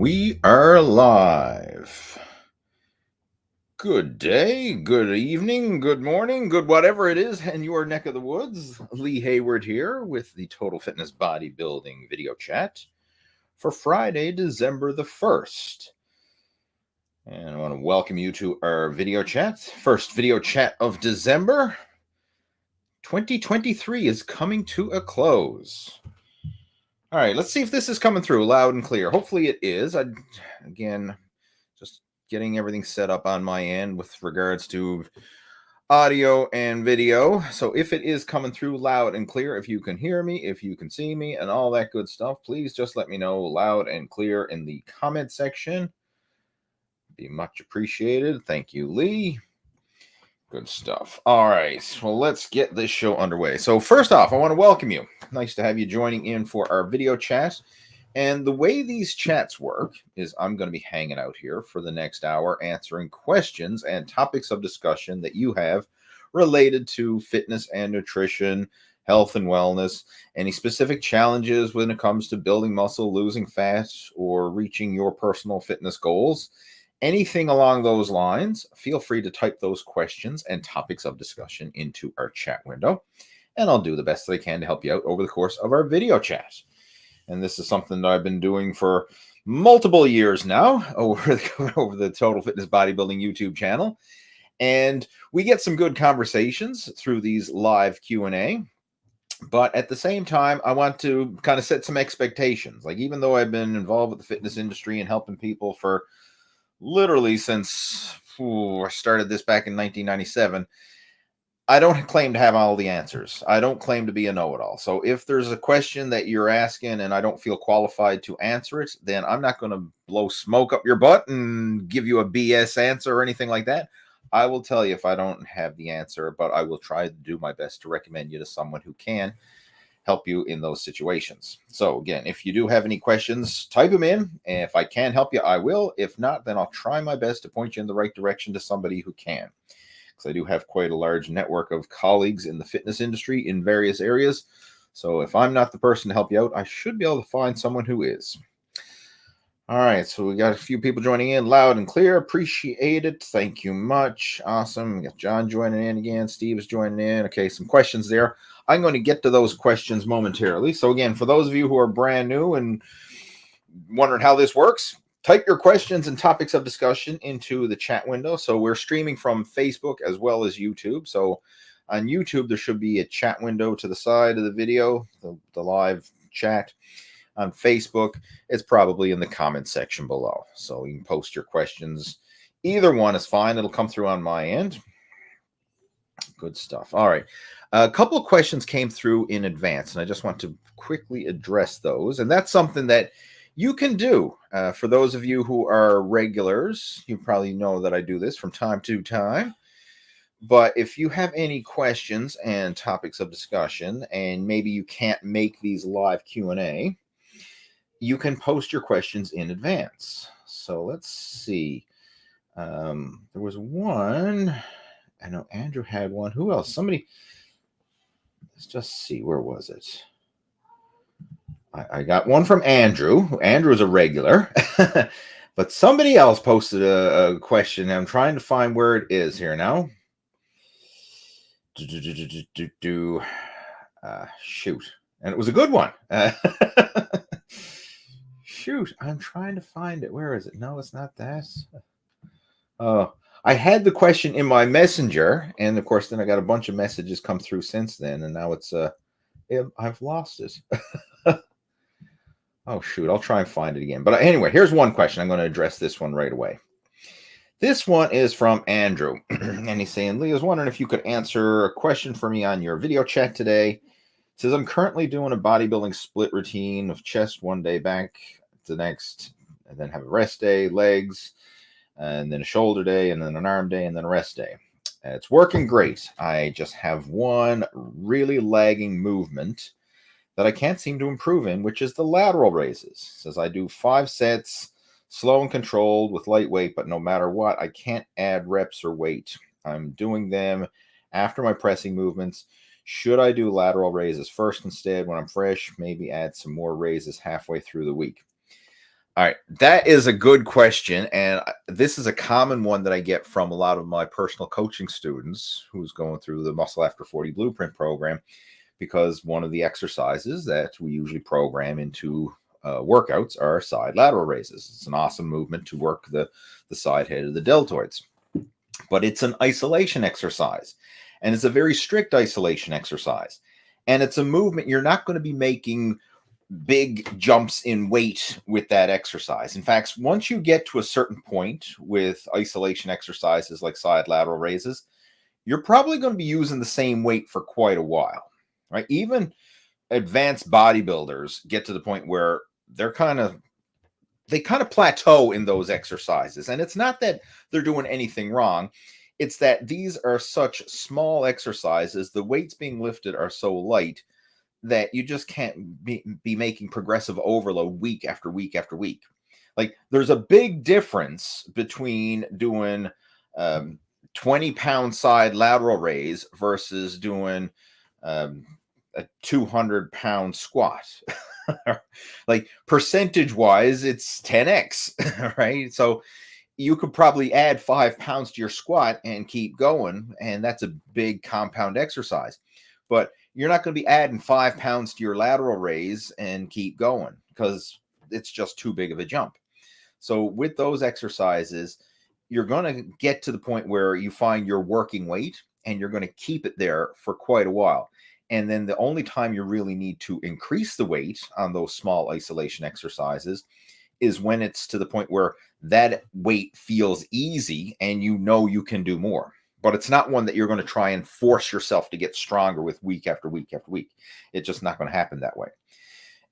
We are live. Good day, good evening, good morning, good whatever it is in your neck of the woods. Lee Hayward here with the Total Fitness Bodybuilding video chat for Friday, December the 1st. And I want to welcome you to our video chat. First video chat of December. 2023 is coming to a close. All right, let's see if this is coming through loud and clear. Hopefully it is. Again, just getting everything set up on my end with regards to audio and video. So if it is coming through loud and clear, if you can hear me, if you can see me, and all that good stuff, please just let me know loud and clear in the comment section. Be much appreciated. Thank you, Lee. Good stuff. All right, well, let's get this show underway. So first off, I want to welcome you. Nice to have you joining in for our video chat. And the way these chats work is I'm going to be hanging out here for the next hour, answering questions and topics of discussion that you have related to fitness and nutrition, health and wellness, any specific challenges when it comes to building muscle, losing fat, or reaching your personal fitness goals. Anything along those lines, feel free to type those questions and topics of discussion into our chat window, and I'll do the best that I can to help you out over the course of our video chat. And this is something that I've been doing for multiple years now over the Total Fitness Bodybuilding YouTube channel, and we get some good conversations through these live Q&A. But at the same time, I want to kind of set some expectations. Like, even though I've been involved with the fitness industry and helping people for literally since I started this back in 1997, I don't claim to have all the answers. I don't claim to be a know-it-all. So if there's a question that you're asking and I don't feel qualified to answer it, then I'm not going to blow smoke up your butt and give you a BS answer or anything like that. I will tell you if I don't have the answer, but I will try to do my best to recommend you to someone who can help you in those situations. So again, if you do have any questions, type them in. And if I can help you, I will. If not, then I'll try my best to point you in the right direction to somebody who can. Because I do have quite a large network of colleagues in the fitness industry in various areas. So if I'm not the person to help you out, I should be able to find someone who is. All right, so we got a few people joining in loud and clear. Appreciate it. Thank you much. Awesome. We got John joining in again. Steve is joining in. Okay, some questions there. I'm going to get to those questions momentarily. So again, for those of you who are brand new and wondering how this works, type your questions and topics of discussion into the chat window. So we're streaming from Facebook as well as YouTube. So on YouTube, there should be a chat window to the side of the video, the live chat. On Facebook, it's probably in the comment section below. So you can post your questions. Either one is fine. It'll come through on my end. Good stuff. All right. A couple of questions came through in advance, and I just want to quickly address those. And that's something that you can do. For those of you who are regulars, you probably know that I do this from time to time. But if you have any questions and topics of discussion, and maybe you can't make these live Q&A, you can post your questions in advance. So let's see. There was one. I know Andrew had one. Who else? Somebody. Let's just see. Where was it? I got one from Andrew. Andrew is a regular. But somebody else posted a question. I'm trying to find where it is here now. Shoot. And it was a good one. Shoot, I'm trying to find it. Where is it? No, it's not that. I had the question in my messenger, and of course, then I got a bunch of messages come through since then, and now it's I've lost it. Oh shoot, I'll try and find it again. But anyway, here's one question. I'm going to address this one right away. This one is from Andrew, and he's saying, Lee, I was wondering if you could answer a question for me on your video chat today. It says, I'm currently doing a bodybuilding split routine of chest one day, back the next, and then have a rest day, legs, and then a shoulder day, and then an arm day, and then a rest day. It's working great. I just have one really lagging movement that I can't seem to improve in, which is the lateral raises. It says I do 5 sets, slow and controlled with light weight, but no matter what, I can't add reps or weight. I'm doing them after my pressing movements. Should I do lateral raises first instead when I'm fresh? Maybe add some more raises halfway through the week. All right, that is a good question, and this is a common one that I get from a lot of my personal coaching students who's going through the Muscle After 40 Blueprint program, because one of the exercises that we usually program into workouts are side lateral raises. It's an awesome movement to work the side head of the deltoids, but it's an isolation exercise, and it's a very strict isolation exercise, and it's a movement you're not going to be making big jumps in weight with that exercise. In fact, once you get to a certain point with isolation exercises like side lateral raises, you're probably going to be using the same weight for quite a while, right? Even advanced bodybuilders get to the point where they kind of plateau in those exercises. And it's not that they're doing anything wrong. It's that these are such small exercises. The weights being lifted are so light that you just can't be making progressive overload week after week after week. Like, there's a big difference between doing 20-pound side lateral raise versus doing a 200-pound squat. Like, percentage wise, it's 10x, right? So you could probably add 5 pounds to your squat and keep going, and that's a big compound exercise. But you're not going to be adding 5 pounds to your lateral raise and keep going, because it's just too big of a jump. So with those exercises, you're going to get to the point where you find your working weight, and you're going to keep it there for quite a while. And then the only time you really need to increase the weight on those small isolation exercises is when it's to the point where that weight feels easy and you know you can do more. But it's not one that you're going to try and force yourself to get stronger with week after week after week. It's just not going to happen that way.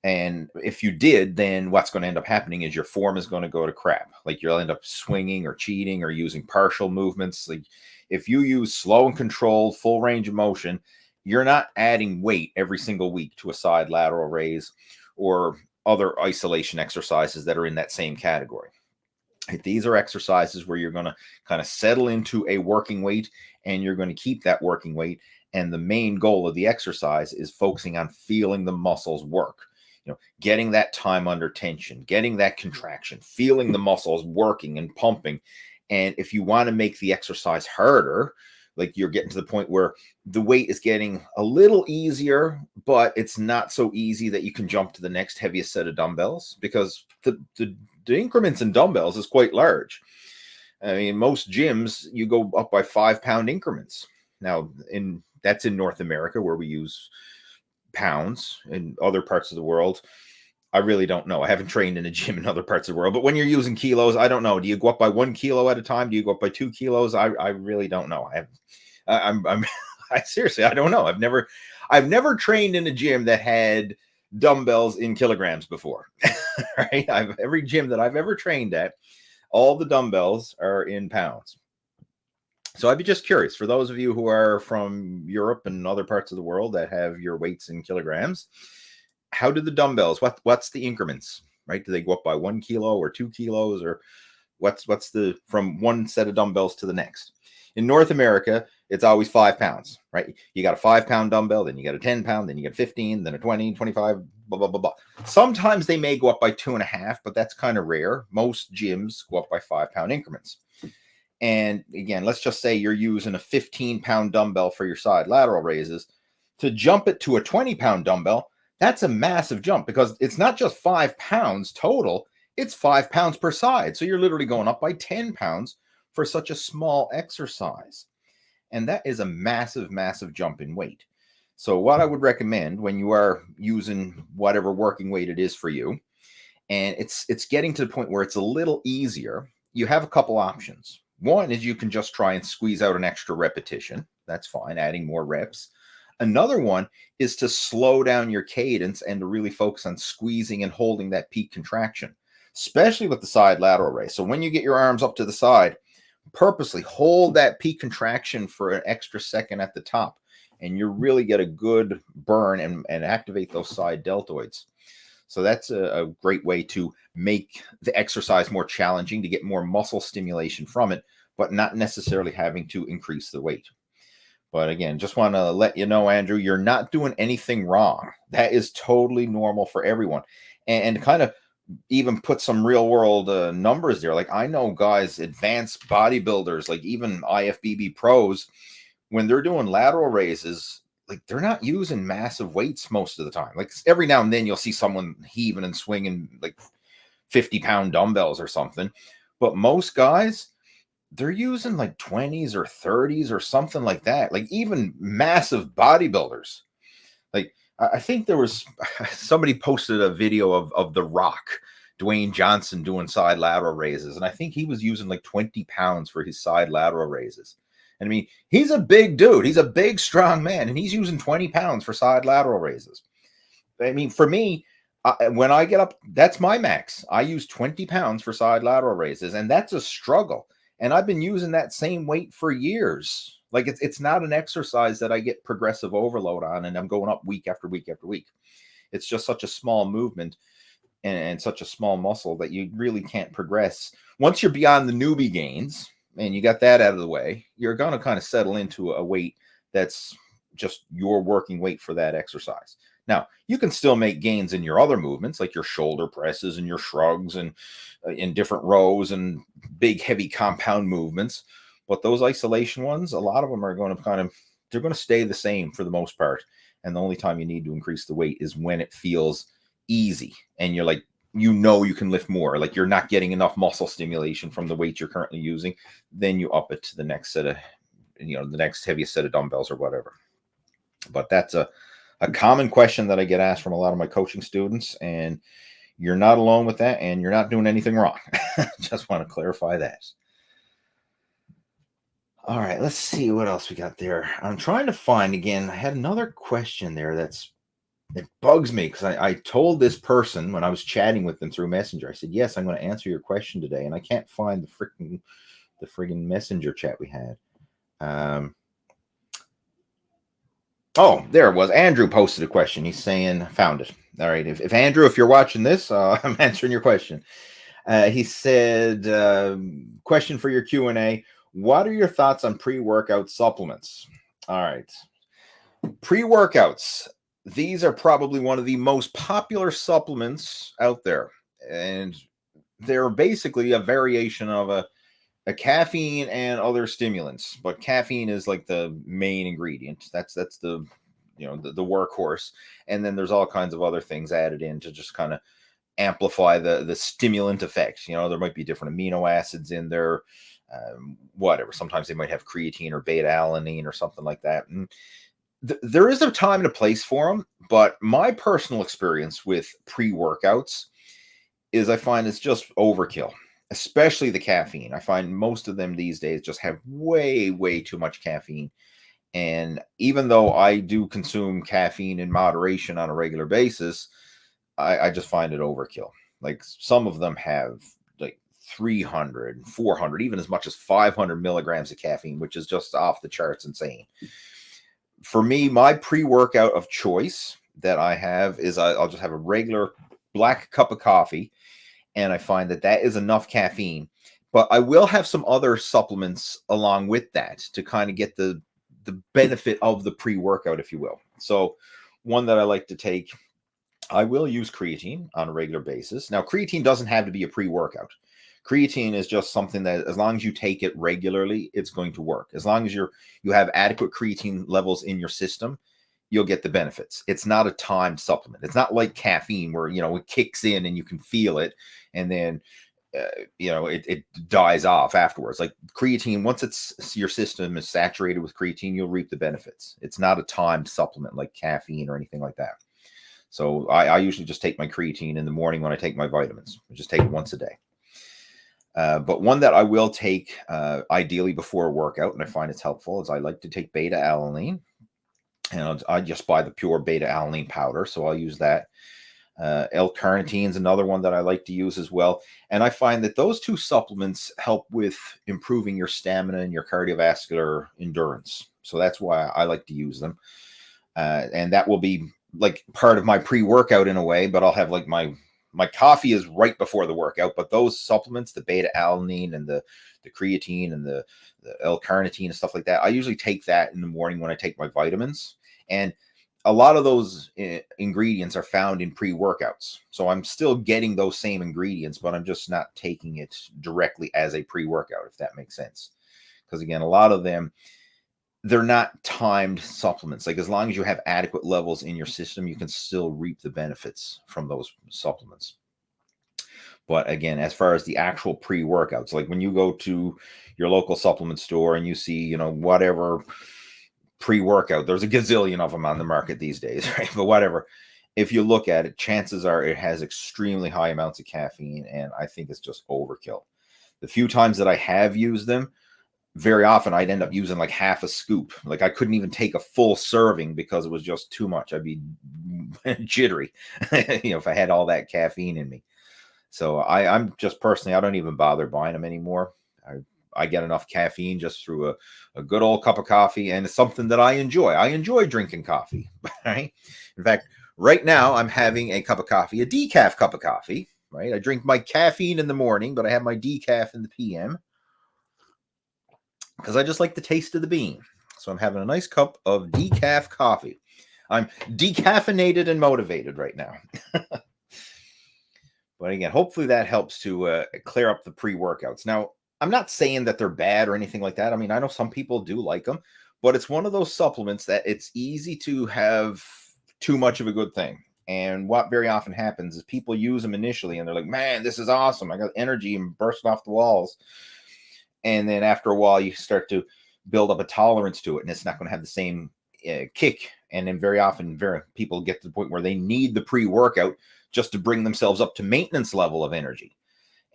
And if you did, then what's going to end up happening is your form is going to go to crap. Like, you'll end up swinging or cheating or using partial movements. Like, if you use slow and controlled full range of motion, you're not adding weight every single week to a side lateral raise or other isolation exercises that are in that same category. These are exercises where you're going to kind of settle into a working weight, and you're going to keep that working weight. And the main goal of the exercise is focusing on feeling the muscles work, getting that time under tension, getting that contraction, feeling the muscles working and pumping. And if you want to make the exercise harder, like, you're getting to the point where the weight is getting a little easier, but it's not so easy that you can jump to the next heaviest set of dumbbells, because the increments in dumbbells is quite large. I mean, most gyms, you go up by 5-pound increments. Now, that's in North America, where we use pounds. In other parts of the world, I really don't know. I haven't trained in a gym in other parts of the world. But when you're using kilos, I don't know. Do you go up by 1 kilo at a time? Do you go up by 2 kilos? I really don't know. I seriously, I don't know. I've never trained in a gym that had dumbbells in kilograms before. Right? Every gym that I've ever trained at, all the dumbbells are in pounds. So I'd be just curious, for those of you who are from Europe and other parts of the world that have your weights in kilograms, how do the dumbbells, what's the increments, right? Do they go up by 1 kilo or 2 kilos, or what's the from one set of dumbbells to the next? In North America, it's always 5 pounds, right? You got a 5-pound dumbbell, then you got a 10-pound, then you get a 15, then a 20, 25, blah, blah, blah, blah. Sometimes they may go up by 2.5, but that's kind of rare. Most gyms go up by 5-pound increments. And again, let's just say you're using a 15-pound dumbbell for your side lateral raises. To jump it to a 20-pound dumbbell, that's a massive jump, because it's not just 5 pounds total, it's 5 pounds per side. So you're literally going up by 10 pounds for such a small exercise. And that is a massive, massive jump in weight. So what I would recommend when you are using whatever working weight it is for you, and it's getting to the point where it's a little easier, you have a couple options. One is you can just try and squeeze out an extra repetition. That's fine, adding more reps. Another one is to slow down your cadence and to really focus on squeezing and holding that peak contraction, especially with the side lateral raise. So when you get your arms up to the side, purposely hold that peak contraction for an extra second at the top, and you really get a good burn and activate those side deltoids. So that's a great way to make the exercise more challenging, to get more muscle stimulation from it, but not necessarily having to increase the weight. But again, just want to let you know, Andrew, you're not doing anything wrong. That is totally normal for everyone. And kind of even put some real world numbers there. Like I know guys, advanced bodybuilders, like even IFBB pros, when they're doing lateral raises, like they're not using massive weights most of the time. Like every now and then you'll see someone heaving and swinging like 50-pound dumbbells or something. But most guys, they're using like 20s or 30s or something like that. Like even massive bodybuilders. Like I think there was somebody posted a video of The Rock, Dwayne Johnson, doing side lateral raises. And I think he was using like 20 pounds for his side lateral raises. And I mean, he's a big dude. He's a big, strong man. And he's using 20 pounds for side lateral raises. I mean, for me, when I get up, that's my max. I use 20 pounds for side lateral raises. And that's a struggle. And I've been using that same weight for years. Like it's not an exercise that I get progressive overload on and I'm going up week after week after week. It's just such a small movement and such a small muscle that you really can't progress. Once you're beyond the newbie gains and you got that out of the way, you're going to kind of settle into a weight that's just your working weight for that exercise. Now, you can still make gains in your other movements, like your shoulder presses and your shrugs and in different rows and big, heavy compound movements. But those isolation ones, a lot of them are going to they're going to stay the same for the most part. And the only time you need to increase the weight is when it feels easy and you're like, you can lift more, like you're not getting enough muscle stimulation from the weight you're currently using. Then you up it to the next set of, the next heaviest set of dumbbells or whatever. But that's a common question that I get asked from a lot of my coaching students, and you're not alone with that, and you're not doing anything wrong. Just want to clarify that. All right, let's see what else we got there. I'm trying to find, again, I had another question there it bugs me because I told this person when I was chatting with them through Messenger, I said, yes, I'm going to answer your question today, and I can't find the friggin' Messenger chat we had. Oh, there it was. Andrew posted a question. He's saying, found it. All right. If Andrew, if you're watching this, I'm answering your question. He said, question for your Q&A. What are your thoughts on pre-workout supplements? All right. Pre-workouts. These are probably one of the most popular supplements out there. And they're basically a variation of a caffeine and other stimulants, but caffeine is like the main ingredient. That's the the workhorse, and then there's all kinds of other things added in to just kind of amplify the stimulant effect. There might be different amino acids in there, whatever. Sometimes they might have creatine or beta alanine or something like that. And there is a time and a place for them, but my personal experience with pre-workouts is I find it's just overkill. Especially the caffeine. I find most of them these days just have way, way too much caffeine. And even though I do consume caffeine in moderation on a regular basis, I just find it overkill. Like some of them have like 300, 400, even as much as 500 milligrams of caffeine, which is just off the charts insane. For me, my pre-workout of choice that I have is I'll just have a regular black cup of coffee. And I find that is enough caffeine. But I will have some other supplements along with that to kind of get the benefit of the pre-workout, if you will. So one that I like to take, I will use creatine on a regular basis. Now, creatine doesn't have to be a pre-workout. Creatine is just something that as long as you take it regularly, it's going to work. As long as you have adequate creatine levels in your system, you'll get the benefits. It's not a timed supplement. It's not like caffeine where, it kicks in and you can feel it and then, it dies off afterwards. Like creatine, once your system is saturated with creatine, you'll reap the benefits. It's not a timed supplement like caffeine or anything like that. So I usually just take my creatine in the morning when I take my vitamins. I just take it once a day. But one that I will take ideally before a workout, and I find it's helpful, is I like to take beta alanine. And I just buy the pure beta alanine powder, so I'll use that. L-carnitine is another one that I like to use as well. And I find that those two supplements help with improving your stamina and your cardiovascular endurance. So that's why I like to use them. And that will be like part of my pre-workout in a way, but I'll have like my coffee is right before the workout, but those supplements, the beta alanine and the creatine and the L-carnitine and stuff like that, I usually take that in the morning when I take my vitamins. And a lot of those ingredients are found in pre-workouts. So I'm still getting those same ingredients, but I'm just not taking it directly as a pre-workout, if that makes sense. Because again, a lot of them, they're not timed supplements. Like as long as you have adequate levels in your system, you can still reap the benefits from those supplements. But again, as far as the actual pre-workouts, like when you go to your local supplement store and you see, you know, whatever pre-workout, there's a gazillion of them on the market these days, right? But whatever, if you look at it, chances are it has extremely high amounts of caffeine, and I think it's just overkill. The few times that I have used them, very often I'd end up using like half a scoop. Like I couldn't even take a full serving because it was just too much. I'd be jittery, you know, if I had all that caffeine in me. So I'm just personally, I don't even bother buying them anymore. I get enough caffeine just through a good old cup of coffee, and it's something that I enjoy. I enjoy drinking coffee, right? In fact, right now I'm having a cup of coffee, a decaf cup of coffee, right? I drink my caffeine in the morning, but I have my decaf in the PM because I just like the taste of the bean. So I'm having a nice cup of decaf coffee. I'm decaffeinated and motivated right now. But again, hopefully that helps to clear up the pre-workouts. Now, I'm not saying that they're bad or anything like that. I mean, I know some people do like them, but it's one of those supplements that it's easy to have too much of a good thing. And what very often happens is people use them initially and they're like, man, this is awesome. I got energy and bursting off the walls. And then after a while, you start to build up a tolerance to it, and it's not going to have the same kick. And then very often, people get to the point where they need the pre-workout just to bring themselves up to maintenance level of energy.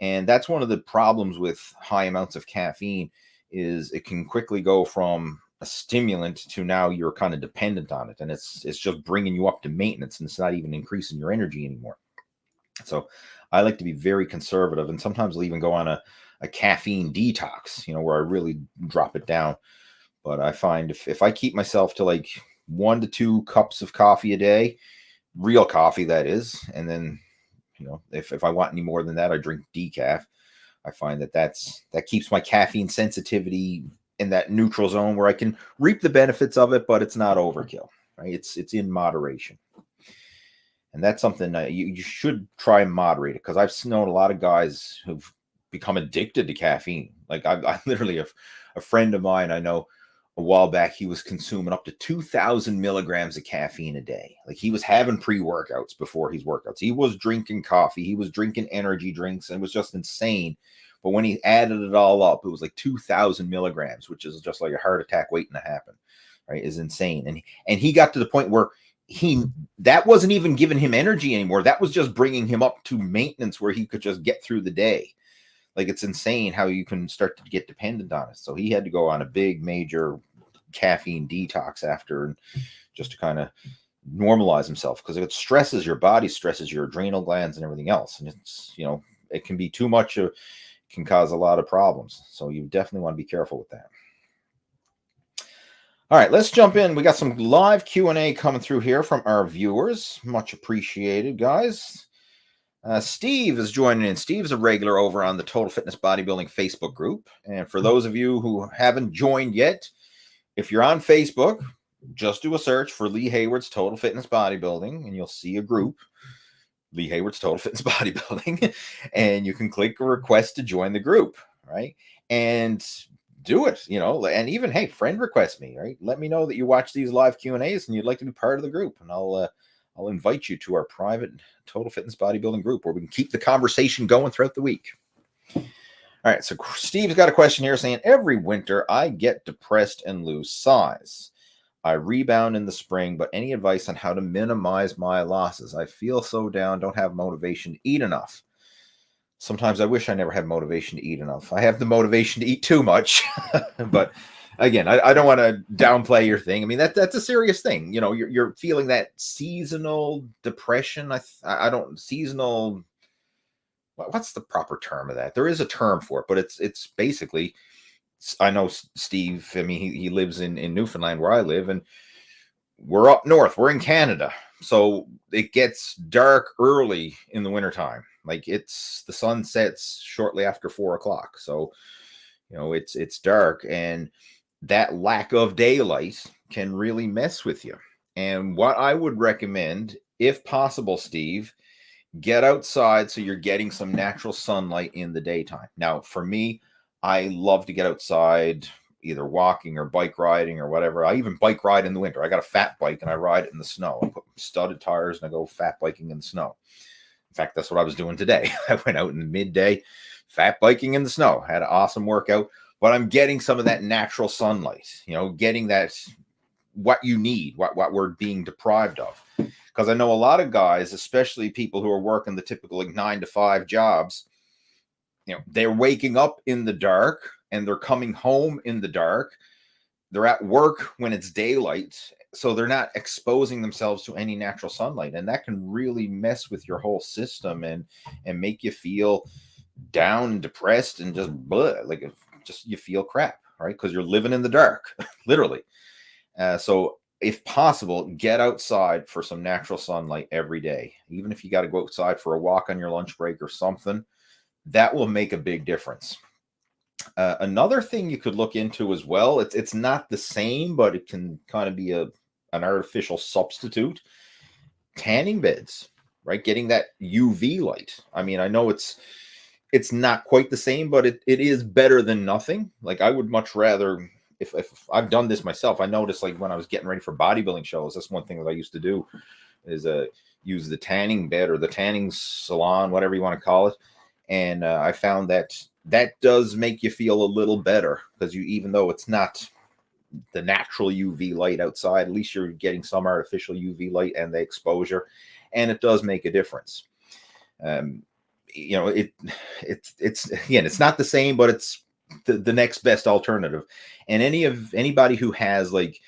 And that's one of the problems with high amounts of caffeine is it can quickly go from a stimulant to now you're kind of dependent on it. And it's just bringing you up to maintenance, and it's not even increasing your energy anymore. So I like to be very conservative, and sometimes I'll even go on a caffeine detox, you know, where I really drop it down. But I find if I keep myself to like 1 to 2 cups of coffee a day, real coffee that is, and then, you know, if I want any more than that, I drink decaf. I find that keeps my caffeine sensitivity in that neutral zone where I can reap the benefits of it, but it's not overkill, right? It's in moderation. And that's something that you should try and moderate it, because I've known a lot of guys who've become addicted to caffeine. Like I literally have a friend of mine I know, a while back, he was consuming up to 2,000 milligrams of caffeine a day. Like he was having pre-workouts before his workouts. He was drinking coffee. He was drinking energy drinks, and it was just insane. But when he added it all up, it was like 2,000 milligrams, which is just like a heart attack waiting to happen, right? Is insane. And he got to the point where that wasn't even giving him energy anymore. That was just bringing him up to maintenance where he could just get through the day. Like, it's insane how you can start to get dependent on it. So he had to go on a big major caffeine detox after, just to kind of normalize himself, because it stresses your body, stresses your adrenal glands and everything else. And it's, you know, it can be too much, can cause a lot of problems. So you definitely want to be careful with that. All right, let's jump in. We got some live Q&A coming through here from our viewers. Much appreciated, guys. Steve is joining in. Steve's a regular over on the Total Fitness Bodybuilding Facebook group. And for those of you who haven't joined yet, if you're on Facebook, just do a search for Lee Hayward's Total Fitness Bodybuilding, and you'll see a group, Lee Hayward's Total Fitness Bodybuilding, and you can click a request to join the group, right? And do it, you know, and even, hey, friend request me, right? Let me know that you watch these live Q&As and you'd like to be part of the group, and I'll invite you to our private Total Fitness Bodybuilding group where we can keep the conversation going throughout the week. All right, so Steve's got a question here saying, every winter I get depressed and lose size. I rebound in the spring, but any advice on how to minimize my losses? I feel so down, don't have motivation to eat enough. Sometimes I wish I never had motivation to eat enough. I have the motivation to eat too much, but again, I don't want to downplay your thing. I mean, that's a serious thing. You know, you're feeling that seasonal depression. Seasonal. What's the proper term of that? There is a term for it, but it's basically, I know Steve, I mean, he lives in Newfoundland where I live, and we're up north. We're in Canada. So it gets dark early in the wintertime. Like, the sun sets shortly after 4 o'clock. So, you know, it's dark, and that lack of daylight can really mess with you. And what I would recommend, if possible, Steve, get outside so you're getting some natural sunlight in the daytime. Now, for me, I love to get outside, either walking or bike riding or whatever. I even bike ride in the winter. I got a fat bike and I ride it in the snow. I put studded tires and I go fat biking in the snow. In fact, that's what I was doing today. I went out in the midday, fat biking in the snow. Had an awesome workout, but I'm getting some of that natural sunlight, getting that what you need, what we're being deprived of. Because I know a lot of guys, especially people who are working the typical like 9-to-5 jobs, they're waking up in the dark and they're coming home in the dark. They're at work when it's daylight, so they're not exposing themselves to any natural sunlight, and that can really mess with your whole system and make you feel down and depressed and just you feel crap, right? Because you're living in the dark, literally. So if possible, get outside for some natural sunlight every day. Even if you got to go outside for a walk on your lunch break or something, that will make a big difference. Another thing you could look into as well, it's not the same, but it can kind of be an artificial substitute. Tanning beds, right? Getting that UV light. I mean, I know it's not quite the same, but it is better than nothing. Like, I would much rather, if I've done this myself, I noticed like when I was getting ready for bodybuilding shows, that's one thing that I used to do is use the tanning bed or the tanning salon, whatever you want to call it. And I found that does make you feel a little better, because even though it's not the natural UV light outside, at least you're getting some artificial UV light and the exposure, and it does make a difference. It's not the same, but it's the next best alternative. And anybody who has like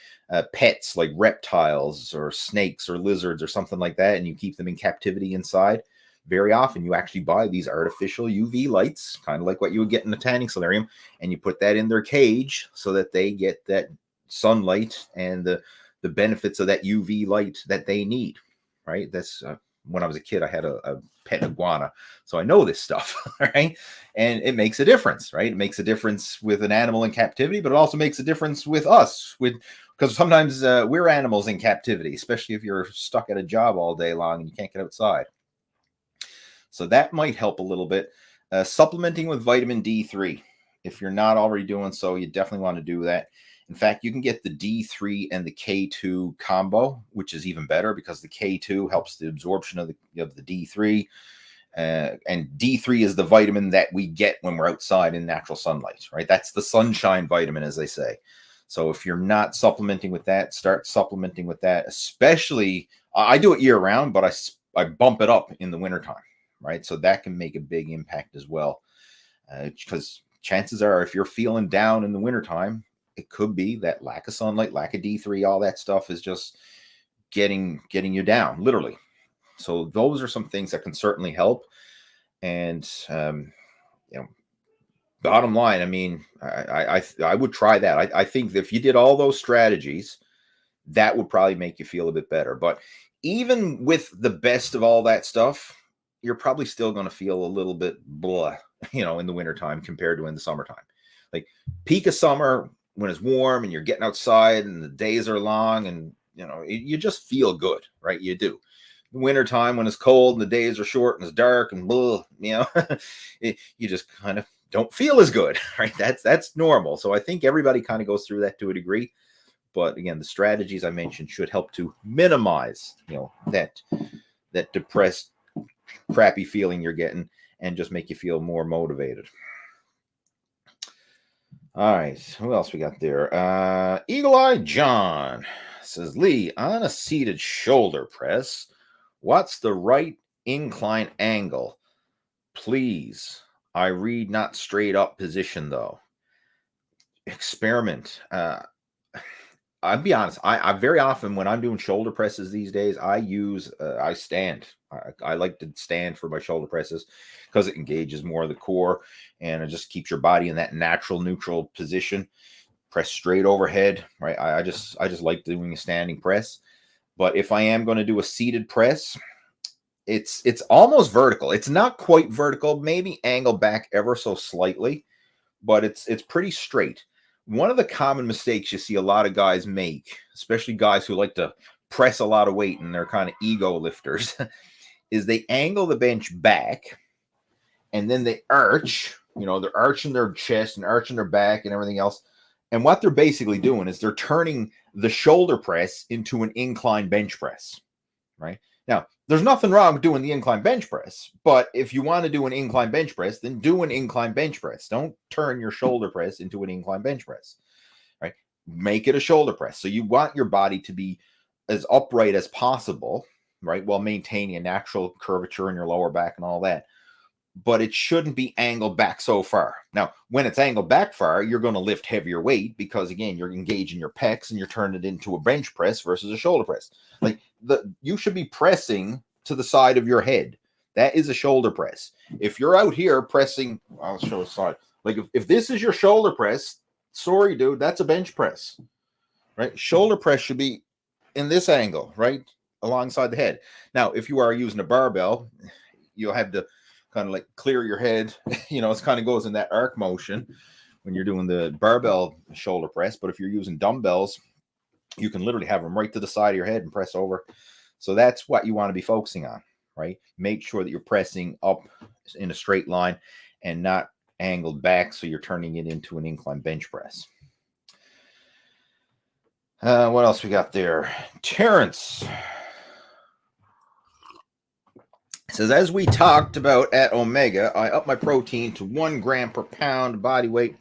pets like reptiles or snakes or lizards or something like that, and you keep them in captivity inside, very often you actually buy these artificial UV lights, kind of like what you would get in a tanning solarium, and you put that in their cage so that they get that sunlight and the benefits of that UV light that they need, right? That's when I was a kid, I had a pet iguana, so I know this stuff, right? And it makes a difference, right? It makes a difference with an animal in captivity, but it also makes a difference with us, because sometimes we're animals in captivity, especially if you're stuck at a job all day long and you can't get outside. So that might help a little bit. Supplementing with vitamin D3. If you're not already doing so, you definitely want to do that. In fact, you can get the D3 and the K2 combo, which is even better because the K2 helps the absorption of the D3. And D3 is the vitamin that we get when we're outside in natural sunlight, right? That's the sunshine vitamin, as they say. So if you're not supplementing with that, start supplementing with that. Especially, I do it year round, but I bump it up in the wintertime. Right. So that can make a big impact as well. Because chances are, if you're feeling down in the wintertime, it could be that lack of sunlight, lack of D3, all that stuff is just getting you down, literally. So those are some things that can certainly help. And, bottom line, I mean, I would try that. I think if you did all those strategies, that would probably make you feel a bit better. But even with the best of all that stuff, you're probably still going to feel a little bit blah, in the wintertime compared to in the summertime. Like peak of summer when it's warm and you're getting outside and the days are long and, you just feel good, right? You do. The wintertime when it's cold and the days are short and it's dark and blah, you just kind of don't feel as good, right? That's normal. So I think everybody kind of goes through that to a degree. But again, the strategies I mentioned should help to minimize, that depressed, crappy feeling you're getting and just make you feel more motivated. All right, who else we got there? Eagle Eye John says, Lee, on a seated shoulder press, what's the right incline angle? Please. I read not straight up position though. Experiment. I'll be honest. I very often when I'm doing shoulder presses these days, I stand. I like to stand for my shoulder presses because it engages more of the core and it just keeps your body in that natural neutral position. Press straight overhead, right? I just like doing a standing press. But if I am going to do a seated press, it's almost vertical. It's not quite vertical, maybe angle back ever so slightly, but it's pretty straight. One of the common mistakes you see a lot of guys make, especially guys who like to press a lot of weight and they're kind of ego lifters is they angle the bench back and then they arch, they're arching their chest and arching their back and everything else. And what they're basically doing is they're turning the shoulder press into an incline bench press, right? Now, there's nothing wrong with doing the incline bench press, but if you want to do an incline bench press, then do an incline bench press. Don't turn your shoulder press into an incline bench press, right? Make it a shoulder press. So you want your body to be as upright as possible, right? While maintaining a natural curvature in your lower back and all that. But it shouldn't be angled back so far. Now, when it's angled back far, you're going to lift heavier weight because, again, you're engaging your pecs and you're turning it into a bench press versus a shoulder press. Like you should be pressing to the side of your head. That is a shoulder press. If you're out here pressing, I'll show a side. Like if this is your shoulder press, sorry, dude, that's a bench press, right? Shoulder press should be in this angle, right? Alongside the head. Now, if you are using a barbell, you'll have to kind of like clear your head. It kind of goes in that arc motion when you're doing the barbell shoulder press. But if you're using dumbbells, you can literally have them right to the side of your head and press over. So that's what you want to be focusing on, right? Make sure that you're pressing up in a straight line and not angled back so you're turning it into an incline bench press. What else we got there? Terrence says, as we talked about at Omega, I up my protein to 1 gram per pound body weight,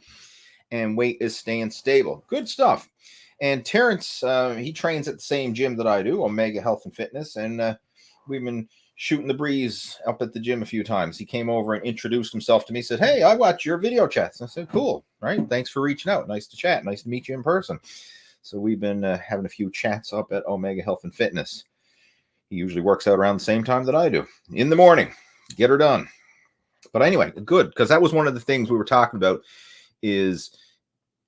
and weight is staying stable. Good stuff. And Terrence, he trains at the same gym that I do, Omega Health and Fitness, and we've been shooting the breeze up at the gym a few times. He came over and introduced himself to me, said, hey, I watch your video chats. And I said, cool, right? Thanks for reaching out. Nice to chat. Nice to meet you in person. So we've been having a few chats up at Omega Health and Fitness. He usually works out around the same time that I do, in the morning. Get her done. But anyway, good, because that was one of the things we were talking about. Is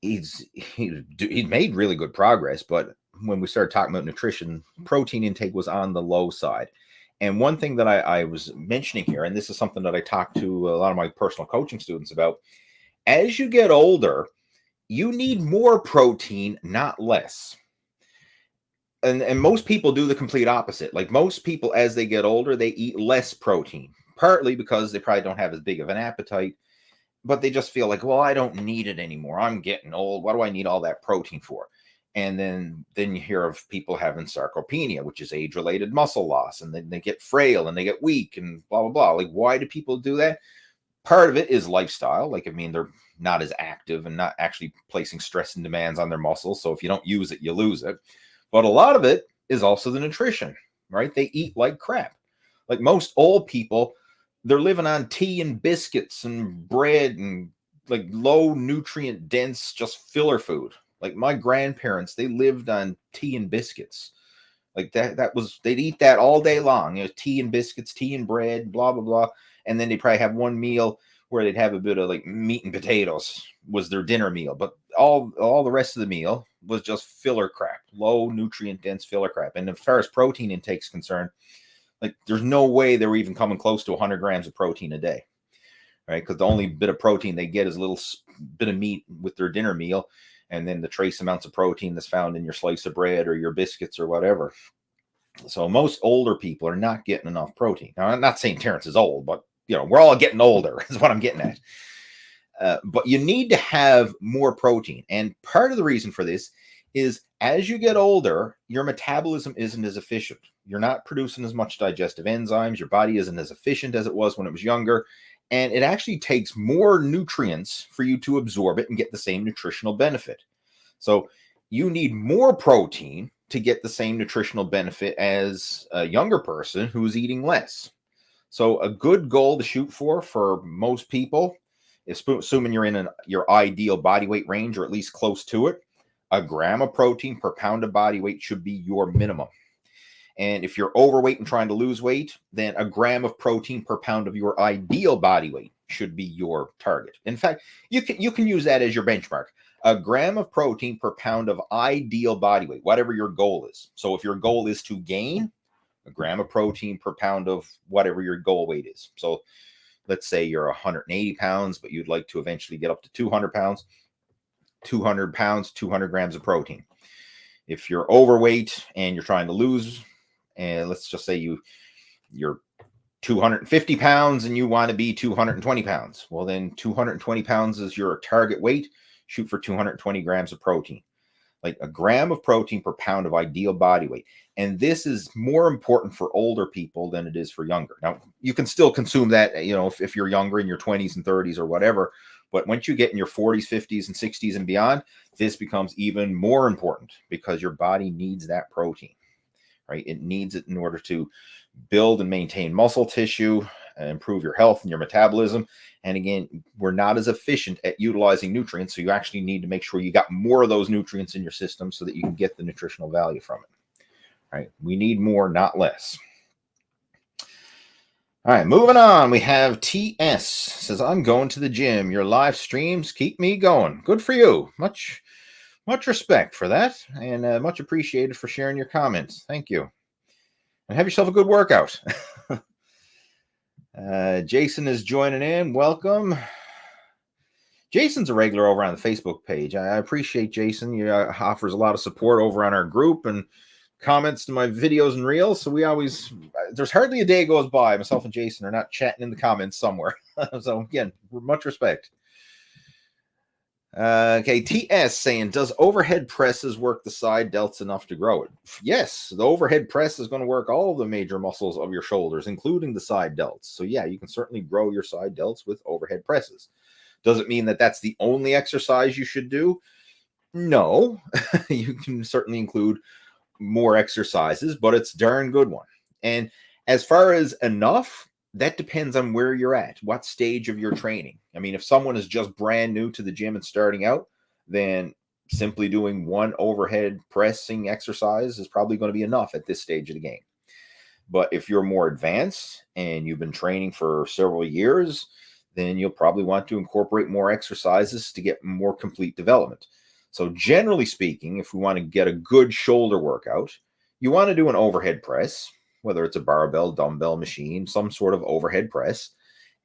he made really good progress, but when we started talking about nutrition, protein intake was on the low side. And one thing that I was mentioning here, and this is something that I talked to a lot of my personal coaching students about, as you get older, you need more protein, not less. And most people do the complete opposite. Like most people, as they get older, they eat less protein, partly because they probably don't have as big of an appetite, but they just feel like, well, I don't need it anymore. I'm getting old. What do I need all that protein for? And then you hear of people having sarcopenia, which is age-related muscle loss, and then they get frail and they get weak and blah, blah, blah. Like, why do people do that? Part of it is lifestyle. Like, I mean, they're not as active and not actually placing stress and demands on their muscles. So if you don't use it, you lose it. But a lot of it is also the nutrition, right? They eat like crap. Like most old people, they're living on tea and biscuits and bread and like low nutrient dense, just filler food. Like my grandparents, they lived on tea and biscuits. Like they'd eat that all day long. Tea and biscuits, tea and bread, blah, blah, blah. And then they probably have one meal where they'd have a bit of like meat and potatoes was their dinner meal. But all the rest of the meal was just filler crap, low nutrient dense filler crap. And as far as protein intake is concerned, like there's no way they were even coming close to 100 grams of protein a day, right? Because the only bit of protein they get is a little bit of meat with their dinner meal, and then the trace amounts of protein that's found in your slice of bread or your biscuits or whatever. So most older people are not getting enough protein. Now, I'm not saying Terrence is old, but we're all getting older is what I'm getting at. But you need to have more protein. And part of the reason for this is as you get older, your metabolism isn't as efficient. You're not producing as much digestive enzymes. Your body isn't as efficient as it was when it was younger. And it actually takes more nutrients for you to absorb it and get the same nutritional benefit. So you need more protein to get the same nutritional benefit as a younger person who's eating less. So a good goal to shoot for most people, assuming you're in your ideal body weight range or at least close to it, 1 gram of protein per pound of body weight should be your minimum. And if you're overweight and trying to lose weight, then 1 gram of protein per pound of your ideal body weight should be your target. In fact, you can use that as your benchmark. 1 gram of protein per pound of ideal body weight, whatever your goal is. So if your goal is to gain, 1 gram of protein per pound of whatever your goal weight is. So let's say you're 180 pounds, but you'd like to eventually get up to 200 pounds. 200 pounds, 200 grams of protein. If you're overweight and you're trying to lose, and let's just say you're 250 pounds and you want to be 220 pounds. Well, then 220 pounds is your target weight. Shoot for 220 grams of protein, like a gram of protein per pound of ideal body weight. And this is more important for older people than it is for younger. Now, you can still consume that, if you're younger in your 20s and 30s or whatever. But once you get in your 40s, 50s, and 60s and beyond, this becomes even more important because your body needs that protein, right? It needs it in order to build and maintain muscle tissue, improve your health and your metabolism. And again, we're not as efficient at utilizing nutrients, so you actually need to make sure you got more of those nutrients in your system so that you can get the nutritional value from it. Right? We need more, not less. All right, moving on. We have TS says, I'm going to the gym. Your live streams keep me going. Good for you. Much respect for that, and much appreciated for sharing your comments. Thank you. And have yourself a good workout. Jason is joining in. Welcome. Jason's a regular over on the Facebook page. I appreciate Jason. He offers a lot of support over on our group and comments to my videos and reels. So there's hardly a day goes by myself and Jason are not chatting in the comments somewhere. So again, much respect. Okay, TS saying, does overhead presses work the side delts enough to grow it? Yes, the overhead press is going to work all the major muscles of your shoulders, including the side delts. So yeah, you can certainly grow your side delts with overhead presses. Does it mean that that's the only exercise you should do? No, you can certainly include more exercises, but it's a darn good one. And as far as enough, that depends on where you're at, what stage of your training. I mean, if someone is just brand new to the gym and starting out, then simply doing one overhead pressing exercise is probably going to be enough at this stage of the game. But if you're more advanced and you've been training for several years, then you'll probably want to incorporate more exercises to get more complete development. So generally speaking, if we want to get a good shoulder workout, you want to do an overhead press, whether it's a barbell, dumbbell machine, some sort of overhead press.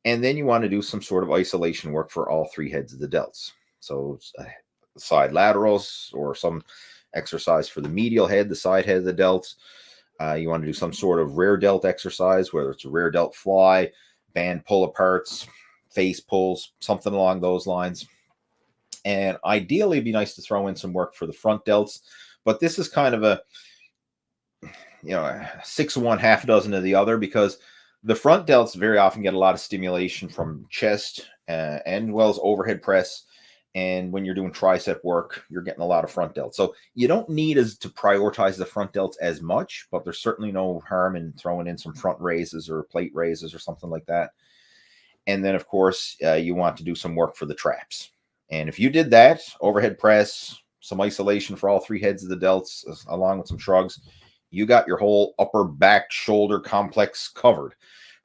And then you want to do some sort of isolation work for all three heads of the delts. So side laterals or some exercise for the medial head, the side head of the delts. You want to do some sort of rear delt exercise, whether it's a rear delt fly, band pull aparts, face pulls, something along those lines. And ideally, it'd be nice to throw in some work for the front delts. But this is kind of a 6 of one, half a dozen of the other, because the front delts very often get a lot of stimulation from chest and well as overhead press. And when you're doing tricep work, you're getting a lot of front delts. So you don't need to prioritize the front delts as much, but there's certainly no harm in throwing in some front raises or plate raises or something like that. And then, of course, you want to do some work for the traps. And if you did that, overhead press, some isolation for all three heads of the delts, along with some shrugs, you got your whole upper back shoulder complex covered,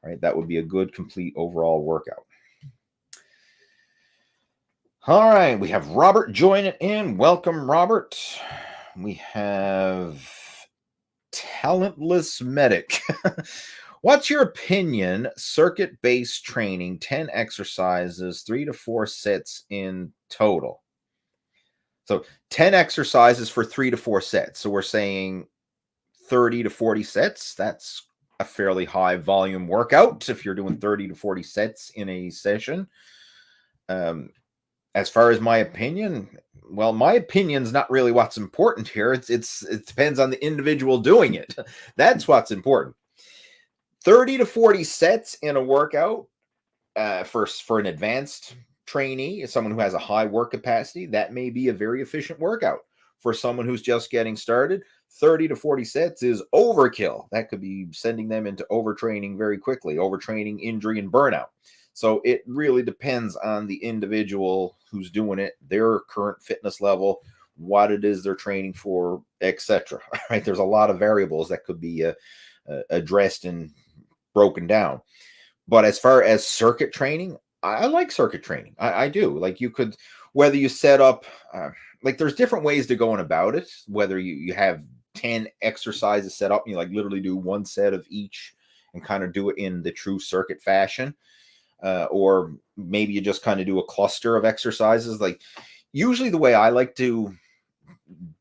right? That would be a good, complete overall workout. All right, we have Robert joining in. Welcome, Robert. We have Talentless Medic. What's your opinion? Circuit-based training, 10 exercises, 3 to 4 sets in total. So 10 exercises for 3 to 4 sets. So we're saying 30 to 40 sets. That's a fairly high volume workout if you're doing 30 to 40 sets in a session. As far as my opinion, well, my opinion's not really what's important here. It depends on the individual doing it. That's what's important. 30 to 40 sets in a workout for an advanced trainee, someone who has a high work capacity, that may be a very efficient workout. For someone who's just getting started, 30 to 40 sets is overkill. That could be sending them into overtraining very quickly, overtraining, injury, and burnout. So it really depends on the individual who's doing it, their current fitness level, what it is they're training for, etc. Right? There's a lot of variables that could be addressed and broken down. But as far as circuit training, I like circuit training. I do. Like, you could, whether you set up, like, there's different ways to going about it, whether you have 10 exercises set up and you like literally do one set of each and kind of do it in the true circuit fashion. Or maybe you just kind of do a cluster of exercises. Like, usually the way I like to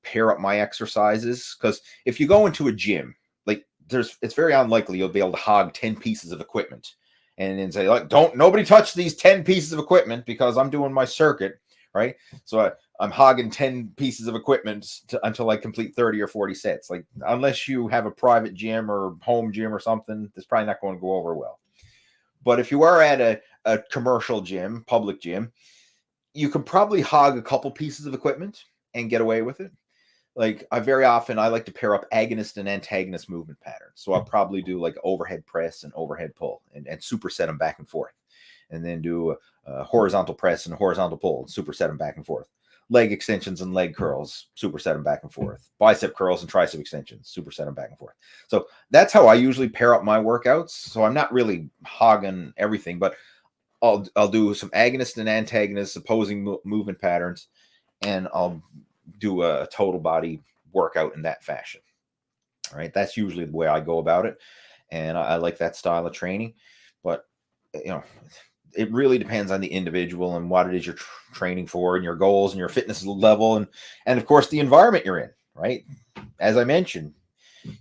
pair up my exercises, because if you go into a gym, like it's very unlikely you'll be able to hog 10 pieces of equipment and then say, like, nobody touch these 10 pieces of equipment because I'm doing my circuit, right? So I'm hogging 10 pieces of equipment until I complete 30 or 40 sets. Like, unless you have a private gym or home gym or something, that's probably not going to go over well. But if you are at a commercial gym, public gym, you could probably hog a couple pieces of equipment and get away with it. Like, I like to pair up agonist and antagonist movement patterns. So I'll probably do like overhead press and overhead pull and superset them back and forth. And then do a horizontal press and horizontal pull and superset them back and forth. Leg extensions and leg curls, superset them back and forth. Bicep curls and tricep extensions, superset them back and forth. So that's how I usually pair up my workouts. So I'm not really hogging everything, but I'll do some agonist and antagonist opposing movement patterns, and I'll do a total body workout in that fashion. All right, that's usually the way I go about it, and I like that style of training. But it really depends on the individual and what it is you're training for, and your goals and your fitness level, and of course the environment you're in. Right, as I mentioned,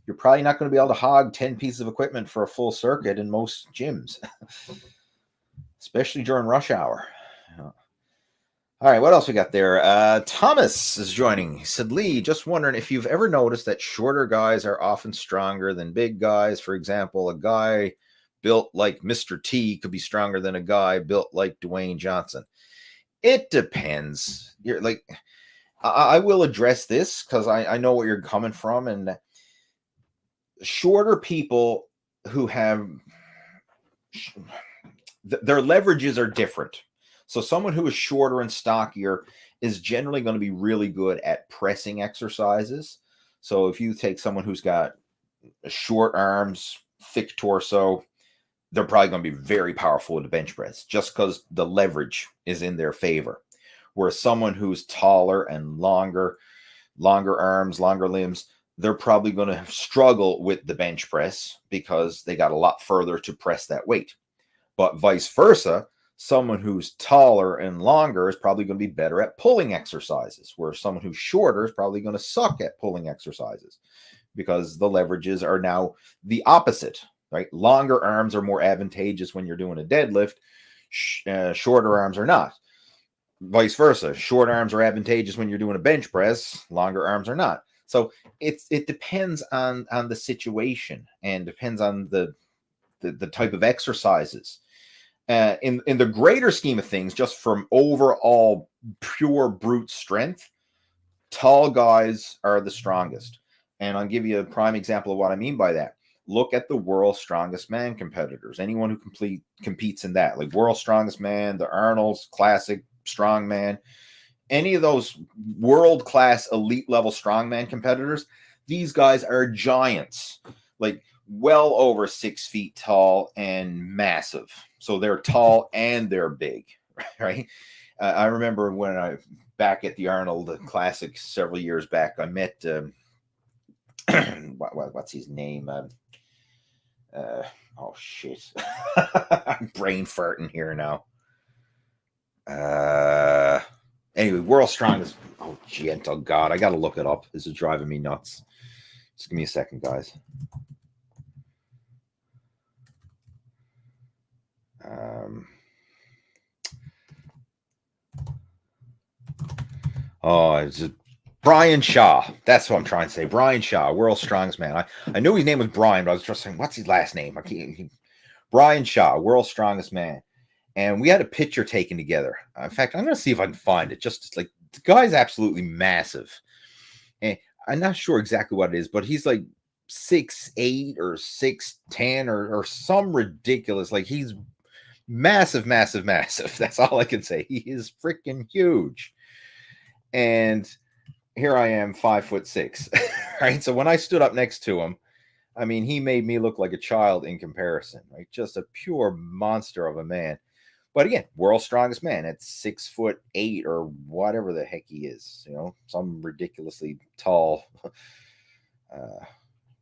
you're probably not going to be able to hog 10 pieces of equipment for a full circuit in most gyms, especially during rush hour. All right, what else we got there? Thomas is joining. He said, Lee, just wondering if you've ever noticed that shorter guys are often stronger than big guys. For example, a guy built like Mr. T could be stronger than a guy built like Dwayne Johnson. It depends. You're like, I will address this because I know where you're coming from, and shorter people who have their leverages are different. So someone who is shorter and stockier is generally going to be really good at pressing exercises. So if you take someone who's got short arms, thick torso, they're probably going to be very powerful with the bench press just because the leverage is in their favor. Whereas someone who's taller and longer arms, longer limbs, they're probably going to struggle with the bench press because they got a lot further to press that weight. But vice versa, someone who's taller and longer is probably going to be better at pulling exercises, where someone who's shorter is probably going to suck at pulling exercises because the leverages are now the opposite, right? Longer arms are more advantageous when you're doing a deadlift. Shorter arms are not. Vice versa. Short arms are advantageous when you're doing a bench press. Longer arms are not. So it depends on the situation and depends on the type of exercises. In the greater scheme of things, just from overall pure brute strength, tall guys are the strongest. And I'll give you a prime example of what I mean by that. Look at the world's strongest man competitors. Anyone who competes in that, like world's strongest man, the Arnold's classic strongman, any of those world-class elite level strongman competitors, these guys are giants, like well over 6 feet tall and massive. So they're tall and they're big, right? I remember when back at the Arnold Classic several years back, I met what's his name? Oh shit! I'm brain farting here now. Anyway, world's strongest. Oh, gentle God, I gotta look it up. This is driving me nuts. Just give me a second, guys. It's Brian Shaw. That's what I'm trying to say. Brian Shaw, world's strongest man. I knew his name was Brian, but I was just saying, what's his last name? Brian Shaw, world's strongest man. And we had a picture taken together. In fact, I'm going to see if I can find it. Just like, the guy's absolutely massive. And I'm not sure exactly what it is, but he's like 6'8" or 6'10" or some ridiculous. Like, he's massive. That's all I can say. He is freaking huge. And here I am, 5'6", right? So when I stood up next to him, I mean, he made me look like a child in comparison, right? Just a pure monster of a man. But again, world's strongest man at 6'8" or whatever the heck he is, some ridiculously tall.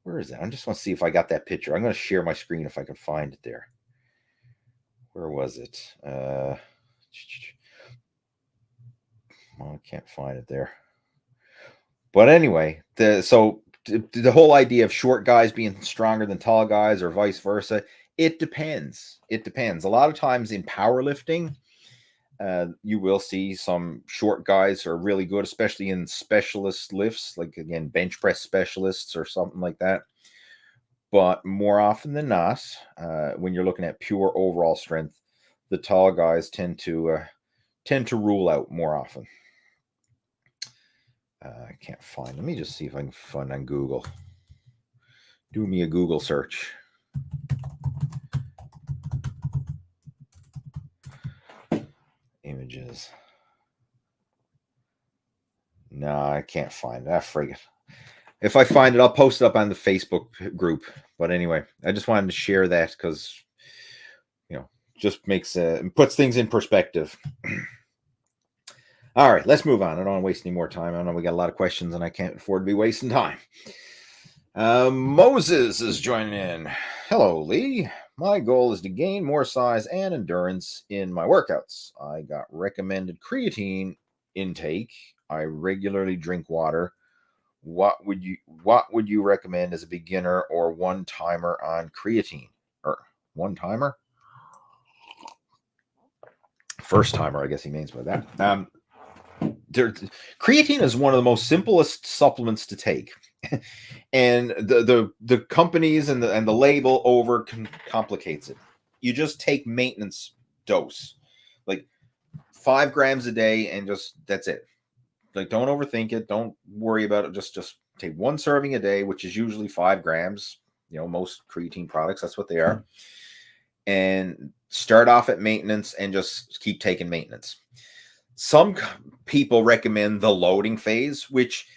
Where is that? I just want to see if I got that picture. I'm going to share my screen if I can find it there. Where was it? I can't find it there. But anyway, the whole idea of short guys being stronger than tall guys or vice versa, it depends. It depends. A lot of times in powerlifting, you will see some short guys are really good, especially in specialist lifts, like again, bench press specialists or something like that. But more often than not, when you're looking at pure overall strength, the tall guys tend to rule out more often. I can't find. Let me just see if I can find on Google. Do me a Google search. Images. No, I can't find it. Frig it. If I find it, I'll post it up on the Facebook group. But anyway, I just wanted to share that because, just puts things in perspective. All right, let's move on. I don't want to waste any more time. I know we got a lot of questions and I can't afford to be wasting time. Moses is joining in. Hello, Lee. My goal is to gain more size and endurance in my workouts. I got recommended creatine intake. I regularly drink water. What would you recommend as a beginner or one-timer on creatine? Or one-timer? First timer, I guess he means by that. Creatine is one of the most simplest supplements to take. And the companies and the label over complicates it. You just take maintenance dose, like 5 grams a day, and just that's it. Like, don't overthink it. Don't worry about it. Just take 1 serving a day, which is usually 5 grams. Most creatine products, that's what they are. And start off at maintenance and just keep taking maintenance. Some people recommend the loading phase, which,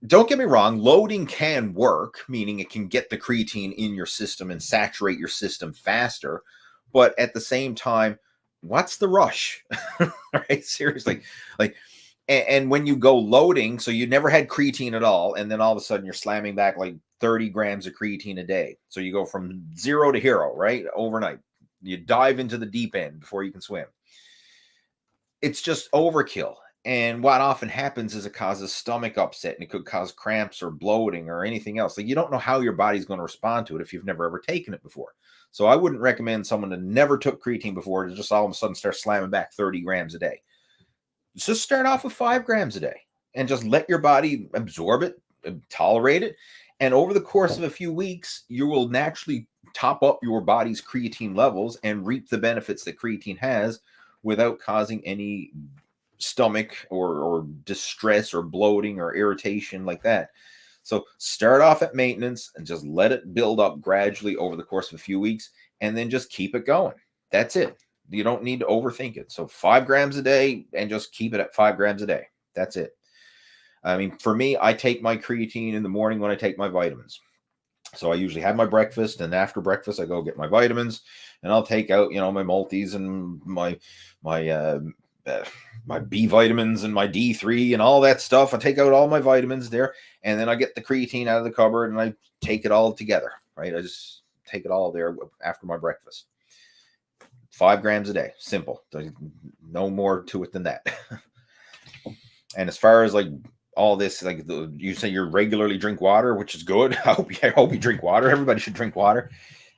don't get me wrong, loading can work, meaning it can get the creatine in your system and saturate your system faster. But at the same time, what's the rush? Right? Seriously. And when you go loading, so you never had creatine at all, and then all of a sudden you're slamming back like 30 grams of creatine a day. So you go from 0 to hero, right? Overnight. You dive into the deep end before you can swim. It's just overkill. And what often happens is it causes stomach upset, and it could cause cramps or bloating or anything else. Like, you don't know how your body's going to respond to it if you've never ever taken it before. So I wouldn't recommend someone that never took creatine before to just all of a sudden start slamming back 30 grams a day. Just start off with 5 grams a day and just let your body absorb it, tolerate it. And over the course of a few weeks, you will naturally top up your body's creatine levels and reap the benefits that creatine has without causing any stomach or distress or bloating or irritation like that. So start off at maintenance and just let it build up gradually over the course of a few weeks, and then just keep it going. That's it. You don't need to overthink it. So 5 grams a day and just keep it at 5 grams a day. That's it. I mean, for me, I take my creatine in the morning when I take my vitamins. So I usually have my breakfast, and after breakfast, I go get my vitamins, and I'll take out, my multis and my B vitamins and my D3 and all that stuff. I take out all my vitamins there, and then I get the creatine out of the cupboard and I take it all together, right? I just take it all there after my breakfast. 5 grams a day, simple. No more to it than that. And as far as like all this, like you say, you regularly drink water, which is good. I hope you drink water. Everybody should drink water,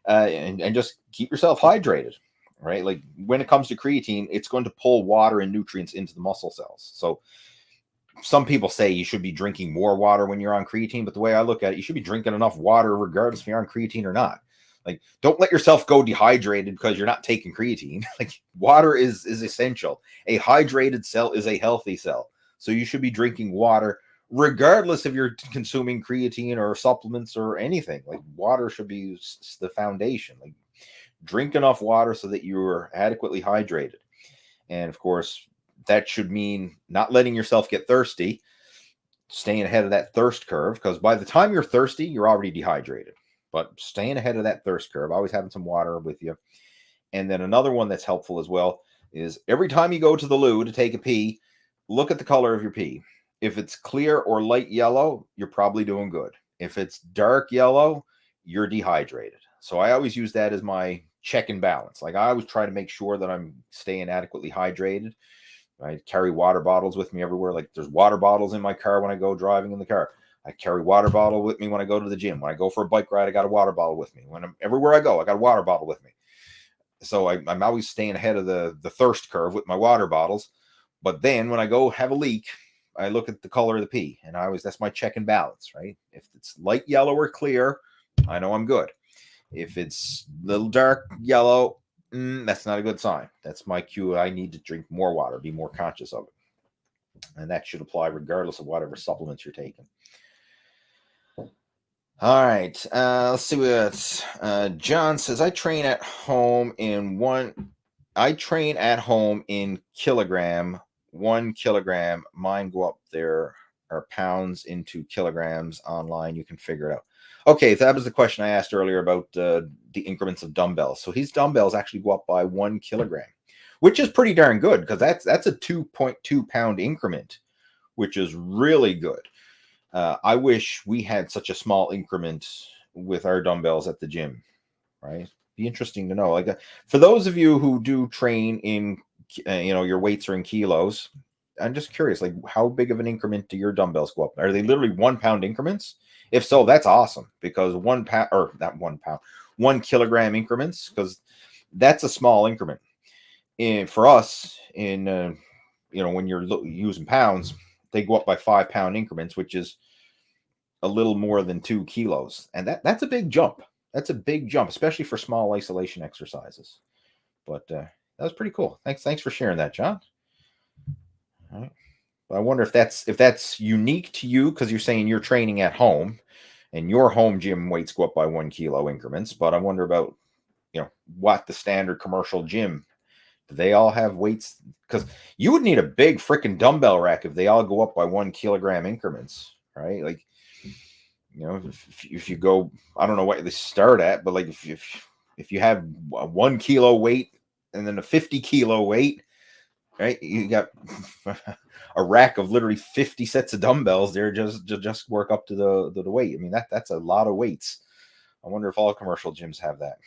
and just keep yourself hydrated, right? Like, when it comes to creatine, it's going to pull water and nutrients into the muscle cells. So some people say you should be drinking more water when you're on creatine, but the way I look at it, you should be drinking enough water regardless if you're on creatine or not. Like, don't let yourself go dehydrated because you're not taking creatine. Like, water is essential. A hydrated cell is a healthy cell. So you should be drinking water regardless if you're consuming creatine or supplements or anything. Like, water should be the foundation. Like, drink enough water so that you're adequately hydrated. And of course, that should mean not letting yourself get thirsty, staying ahead of that thirst curve, because by the time you're thirsty, you're already dehydrated. But staying ahead of that thirst curve, always having some water with you. And then another one that's helpful as well is every time you go to the loo to take a pee, look at the color of your pee. If it's clear or light yellow, you're probably doing good. If it's dark yellow, you're dehydrated. So I always use that as my check and balance. Like, I always try to make sure that I'm staying adequately hydrated. I carry water bottles with me everywhere. Like there's water bottles in my car when I go driving in the car. I carry water bottle with me when I go to the gym. When I go for a bike ride, I got a water bottle with me. Everywhere I go, I got a water bottle with me. So I'm always staying ahead of the thirst curve with my water bottles. But then when I go have a leak, I look at the color of the pee, and that's my check and balance, right? If it's light yellow or clear, I know I'm good. If it's a little dark yellow, that's not a good sign. That's my cue. I need to drink more water, be more conscious of it. And that should apply regardless of whatever supplements you're taking. All right. Let's see what John says. I train at home in 1 kilogram, 1 kilogram. Mine go up there are pounds into kilograms online. You can figure it out. Okay, that was the question I asked earlier about the increments of dumbbells. So his dumbbells actually go up by 1 kilogram, which is pretty darn good because that's a 2.2 pound increment, which is really good. I wish we had such a small increment with our dumbbells at the gym, right? Be interesting to know. Like for those of you who do train in, your weights are in kilos. I'm just curious, like how big of an increment do your dumbbells go up? Are they literally 1 pound increments? If so, that's awesome because 1 pound or not 1 pound, 1 kilogram increments, because that's a small increment. For us, when you're using pounds, they go up by 5 pound increments, which is a little more than 2 kilos. And that's a big jump. That's a big jump, especially for small isolation exercises. But that was pretty cool. Thanks for sharing that, John. All right. But I wonder if that's unique to you because you're saying you're training at home and your home gym weights go up by 1 kilo increments. But I wonder about, what the standard commercial gym, do they all have weights? Because you would need a big freaking dumbbell rack if they all go up by 1 kilogram increments, right? Like, if you go, I don't know what they start at, but like if you have a 1 kilo weight and then a 50 kilo weight, right? You got a rack of literally 50 sets of dumbbells there just work up to the weight. I mean, that's a lot of weights. I wonder if all commercial gyms have that.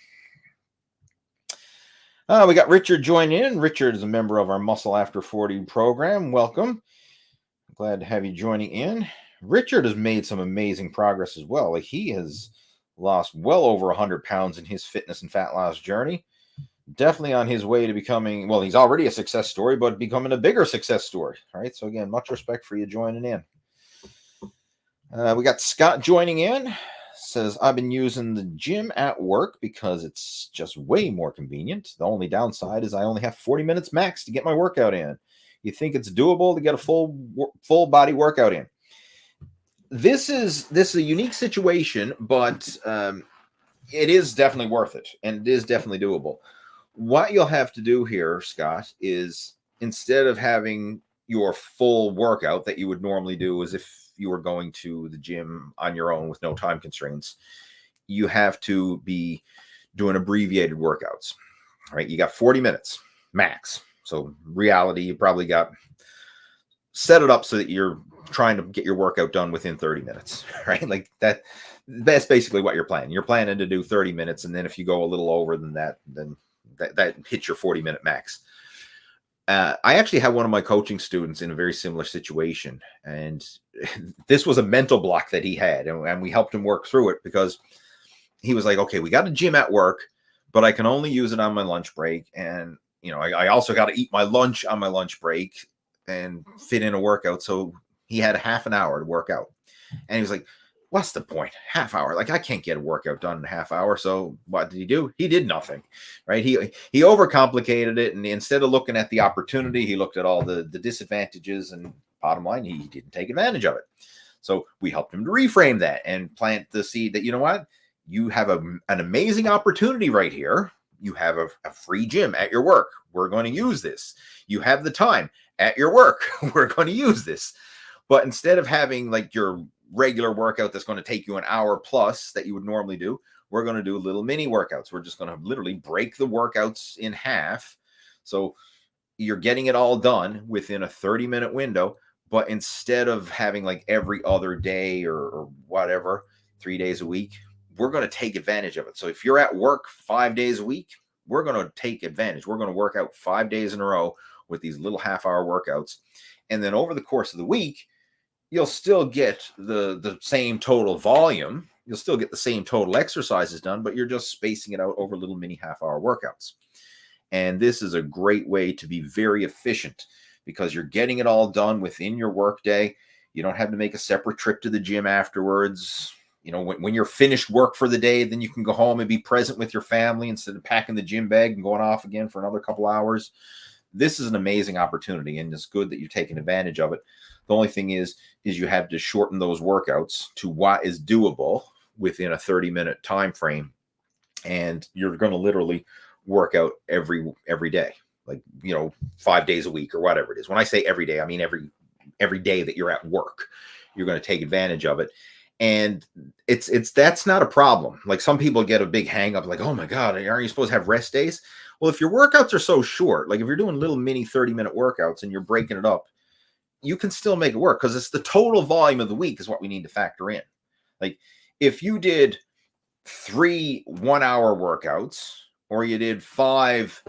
We got Richard joining in. Richard is a member of our Muscle After 40 program. Welcome. Glad to have you joining in. Richard has made some amazing progress as well. Like he has lost well over 100 pounds in his fitness and fat loss journey. Definitely on his way to becoming, well, he's already a success story, but becoming a bigger success story. All right. So again, much respect for you joining in. We got Scott joining in. Says, I've been using the gym at work because it's just way more convenient. The only downside is I only have 40 minutes max to get my workout in. You think it's doable to get a full body workout in? This is a unique situation, but it is definitely worth it, and it is definitely doable. What you'll have to do here, Scott, is instead of having your full workout that you would normally do as if you were going to the gym on your own with no time constraints, you have to be doing abbreviated workouts. All right, you got 40 minutes max. So reality, you probably got set it up so that you're trying to get your workout done within 30 minutes, right? Like that's basically what you're planning. You're planning to do 30 minutes. And then if you go a little over than that, then that hits your 40-minute max. I actually had one of my coaching students in a very similar situation. And this was a mental block that he had. And we helped him work through it because he was like, okay, we got a gym at work, but I can only use it on my lunch break. And, I also got to eat my lunch on my lunch break and fit in a workout. So he had a half an hour to work out. And he was like, what's the point? Half hour. Like I can't get a workout done in a half hour. So what did he do? He did nothing, right? He overcomplicated it. And instead of looking at the opportunity, he looked at all the disadvantages, and bottom line, he didn't take advantage of it. So we helped him to reframe that and plant the seed that, you know what? You have an amazing opportunity right here. You have a free gym at your work. We're going to use this. You have the time at your work. We're going to use this. But instead of having like your regular workout that's going to take you an hour plus that you would normally do, we're going to do little mini workouts. We're just going to literally break the workouts in half. So you're getting it all done within a 30-minute window. But instead of having like every other day or whatever, 3 days a week, we're going to take advantage of it. So if you're at work 5 days a week, we're going to take advantage. We're going to work out 5 days in a row with these little half-hour workouts. And then over the course of the week, you'll still get the same total volume. You'll still get the same total exercises done, but you're just spacing it out over little mini half-hour workouts. And this is a great way to be very efficient because you're getting it all done within your workday. You don't have to make a separate trip to the gym afterwards. You know, when you're finished work for the day, then you can go home and be present with your family instead of packing the gym bag and going off again for another couple hours. This is an amazing opportunity, and it's good that you're taking advantage of it. The only thing is you have to shorten those workouts to what is doable within a 30-minute time frame, and you're going to literally work out every day, like, you know, 5 days a week or whatever it is. When I say every day, I mean every day that you're at work, you're going to take advantage of it. And that's not a problem. Like, some people get a big hang up, like, oh my God, aren't you supposed to have rest days? Well, if your workouts are so short, like if you're doing little mini 30-minute workouts and you're breaking it up, you can still make it work, because it's the total volume of the week is what we need to factor in. Like, if you did 3 1-hour workouts, or you did 5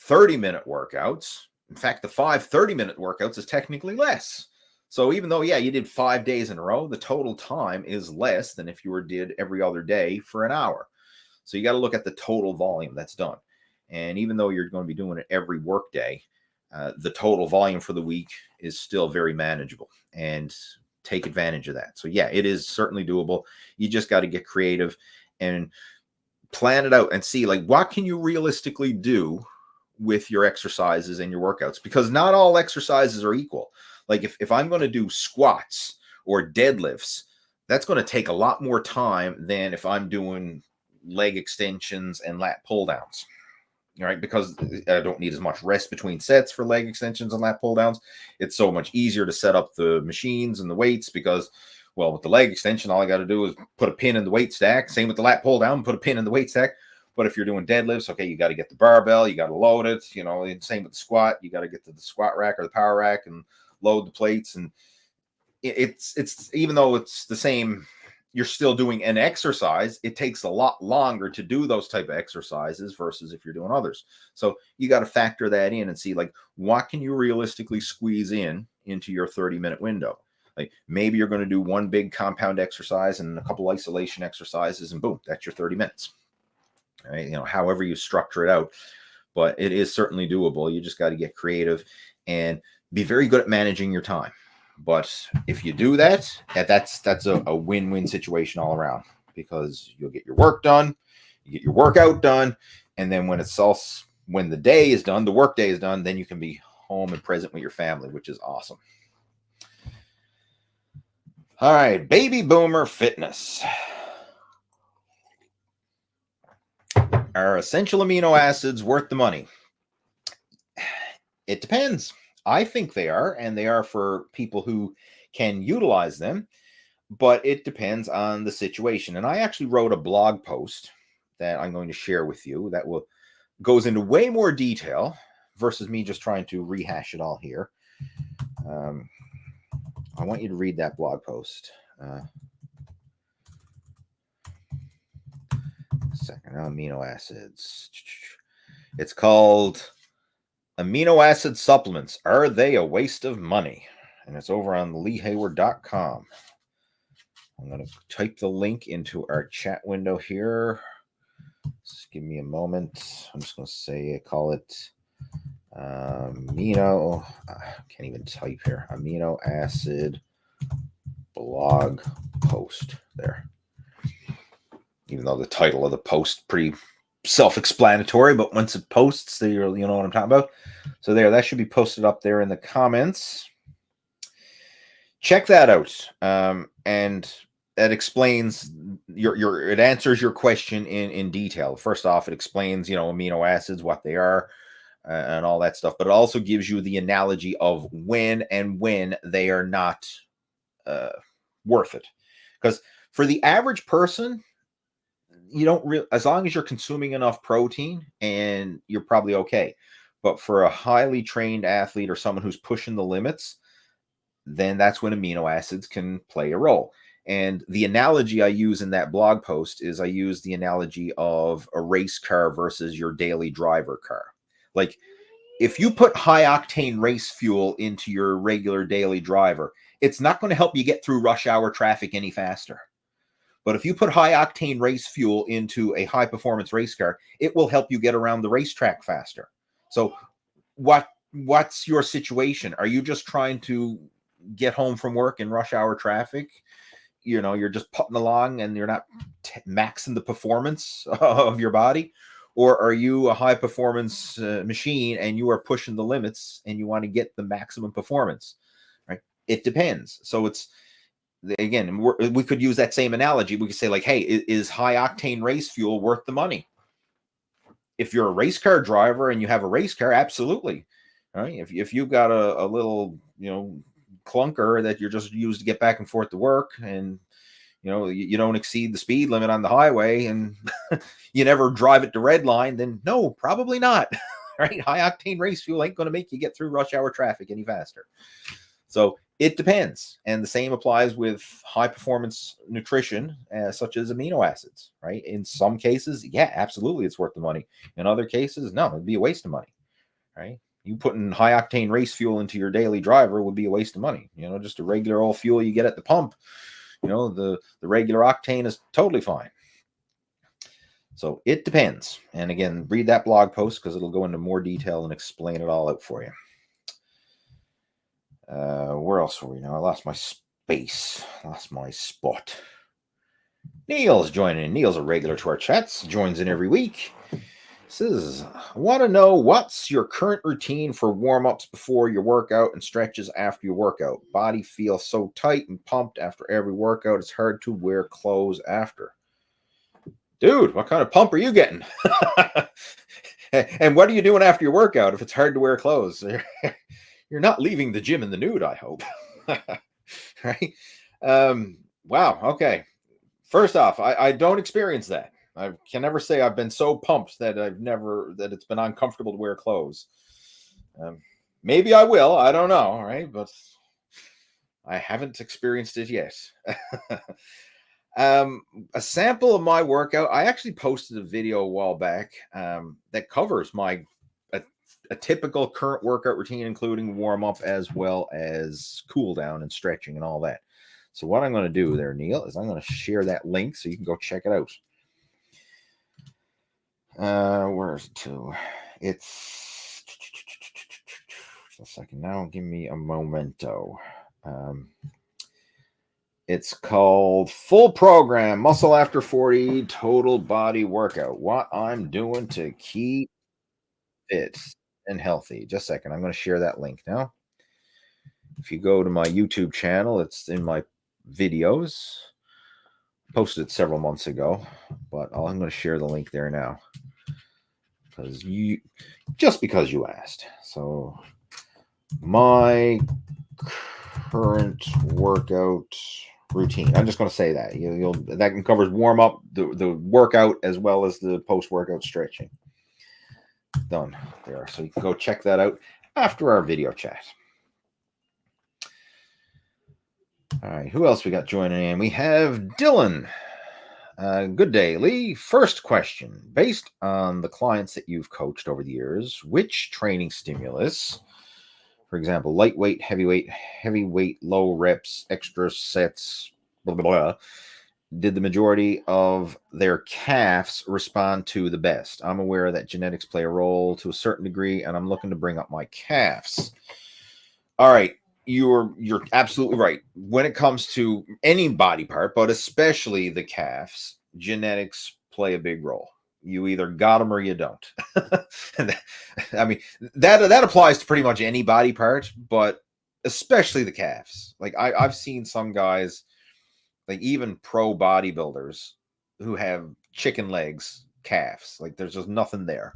30-minute workouts, in fact, the 5 30-minute workouts is technically less. So even though, yeah, you did 5 days in a row, the total time is less than if you did every other day for an hour. So you got to look at the total volume that's done. And even though you're going to be doing it every work day, the total volume for the week is still very manageable, and take advantage of that. So yeah, it is certainly doable. You just got to get creative and plan it out and see, like, what can you realistically do with your exercises and your workouts, because not all exercises are equal. Like, if I'm going to do squats or deadlifts, that's going to take a lot more time than if I'm doing leg extensions and lat pull downs. Right? Because I don't need as much rest between sets for leg extensions and lat pull downs. It's so much easier to set up the machines and the weights, because, well, with the leg extension, all I got to do is put a pin in the weight stack. Same with the lat pull down, put a pin in the weight stack. But if you're doing deadlifts, okay, you got to get the barbell, you got to load it, you know, and same with the squat, you got to get to the squat rack or the power rack and load the plates. And it's even though it's the same, you're still doing an exercise, it takes a lot longer to do those type of exercises versus if you're doing others. So you got to factor that in and see, like, what can you realistically squeeze into your 30-minute window? Like, maybe you're going to do one big compound exercise and a couple isolation exercises, and boom, that's your 30 minutes. All right? You know, however you structure it out, but it is certainly doable. You just got to get creative and be very good at managing your time. But if you do that, that's a win-win situation all around, because you'll get your work done, you get your workout done, and then when the day is done, the work day is done, then you can be home and present with your family, which is awesome. All right, baby boomer fitness. Are essential amino acids worth the money? It depends. I think they are, and they are for people who can utilize them, but it depends on the situation. And I actually wrote a blog post that I'm going to share with you that goes into way more detail versus me just trying to rehash it all here. I want you to read that blog post. Second, amino acids. It's called Amino Acid Supplements, Are They a Waste of Money? And it's over on leehayward.com. I'm going to type the link into our chat window here. Just give me a moment. I'm just going to say, call it can't even type here. Amino Acid blog post there. Even though the title of the post pretty self-explanatory, but once it posts, you know what I'm talking about. So that should be posted up there in the comments. Check that out, and that explains it answers your question in detail. First off, it explains, you know, amino acids, what they are, and all that stuff. But it also gives you the analogy of when they are not worth it, because for the average person, you don't as long as you're consuming enough protein, and you're probably okay. But for a highly trained athlete or someone who's pushing the limits, then that's when amino acids can play a role. And the analogy I use in that blog post is I use the analogy of a race car versus your daily driver car. Like, if you put high octane race fuel into your regular daily driver, it's not going to help you get through rush hour traffic any faster. But if you put high octane race fuel into a high performance race car, it will help you get around the racetrack faster. So what's your situation? Are you just trying to get home from work in rush hour traffic? You know, you're just putting along and you're not maxing the performance of your body? Or are you a high performance machine and you are pushing the limits and you want to get the maximum performance, right? It depends. So it's, again, we could use that same analogy. We could say like, hey, is high octane race fuel worth the money? If you're a race car driver and you have a race car, absolutely. Right? If you've got a little, clunker that you're just used to get back and forth to work, and you don't exceed the speed limit on the highway, and you never drive it to red line, then no, probably not. Right? High octane race fuel ain't going to make you get through rush hour traffic any faster. So it depends. And the same applies with high performance nutrition, such as amino acids, right? In some cases, yeah, absolutely, it's worth the money. In other cases, no, it'd be a waste of money, right? You putting high octane race fuel into your daily driver would be a waste of money. Just a regular old fuel you get at the pump, the regular octane is totally fine. So it depends. And again, read that blog post because it'll go into more detail and explain it all out for you. Where else were we now? I lost my space. Lost my spot. Neil's joining in. Neil's a regular to our chats. Joins in every week. Says, I want to know what's your current routine for warm-ups before your workout and stretches after your workout. Body feels so tight and pumped after every workout. It's hard to wear clothes after. Dude, what kind of pump are you getting? And what are you doing after your workout if it's hard to wear clothes? You're not leaving the gym in the nude, I hope. Right? Wow. Okay. First off, I don't experience that. I can never say I've been so pumped that that it's been uncomfortable to wear clothes. Maybe I will. I don't know. Right. But I haven't experienced it yet. A sample of my workout. I actually posted a video a while back that covers a typical current workout routine, including warm up as well as cool down and stretching and all that. So what I'm going to do there, Neil, is I'm going to share that link so you can go check it out. Where's it to? It's a second now. Give me a momento. It's called Full Program Muscle After 40 Total Body Workout. What I'm doing to keep fit and healthy. Just a second. I'm going to share that link now. If you go to my YouTube channel, it's in my videos. Posted it several months ago, but I'm going to share the link there now because you asked. So my current workout routine. I'm just going to say that that covers warm up, the workout, as well as the post workout stretching. Done there. So you can go check that out after our video chat. All right, who else we got joining in? We have Dylan. Good day, Lee. First question. Based on the clients that you've coached over the years, which training stimulus, for example, lightweight, heavyweight, low reps, extra sets, blah, blah, blah, did the majority of their calves respond to the best? I'm aware that genetics play a role to a certain degree, and I'm looking to bring up my calves. All right. You're absolutely right. When it comes to any body part, but especially the calves, genetics play a big role. You either got them or you don't. I mean, that applies to pretty much any body part, but especially the calves. Like I've seen some guys, like even pro bodybuilders, who have chicken legs calves. Like there's just nothing there,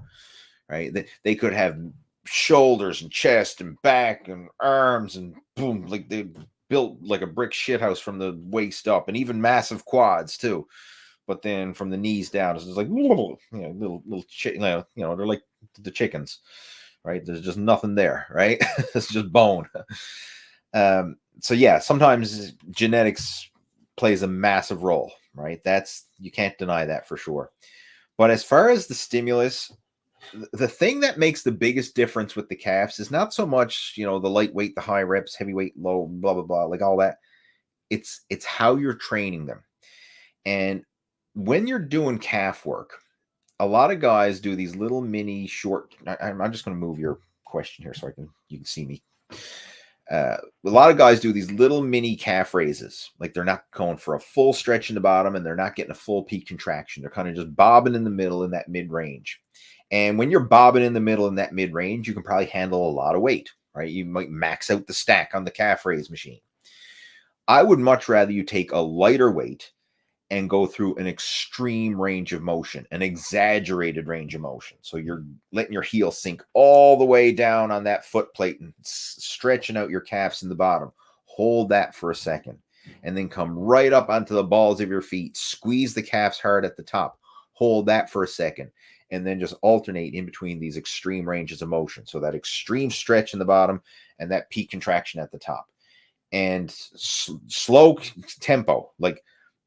right? They could have shoulders and chest and back and arms and boom, like they built like a brick shithouse from the waist up, and even massive quads too. But then from the knees down, it's just like little they're like the chickens, right? There's just nothing there, right? It's just bone. So yeah, sometimes genetics plays a massive role, right? You can't deny that for sure. But as far as the stimulus, The thing that makes the biggest difference with the calves is not so much, the lightweight, the high reps, heavyweight, low, blah, blah, blah, like all that. It's how you're training them. And when you're doing calf work, a lot of guys do these little mini short. I'm just going to move your question here so you can see me. A lot of guys do these little mini calf raises. Like they're not going for a full stretch in the bottom and they're not getting a full peak contraction. They're kind of just bobbing in the middle in that mid range. And when you're bobbing in the middle in that mid range, you can probably handle a lot of weight, right? You might max out the stack on the calf raise machine. I would much rather you take a lighter weight and go through an extreme range of motion, an exaggerated range of motion. So you're letting your heel sink all the way down on that foot plate and stretching out your calves in the bottom. Hold that for a second and then come right up onto the balls of your feet. Squeeze the calves hard at the top. Hold that for a second and then just alternate in between these extreme ranges of motion. So that extreme stretch in the bottom and that peak contraction at the top. And slow tempo, like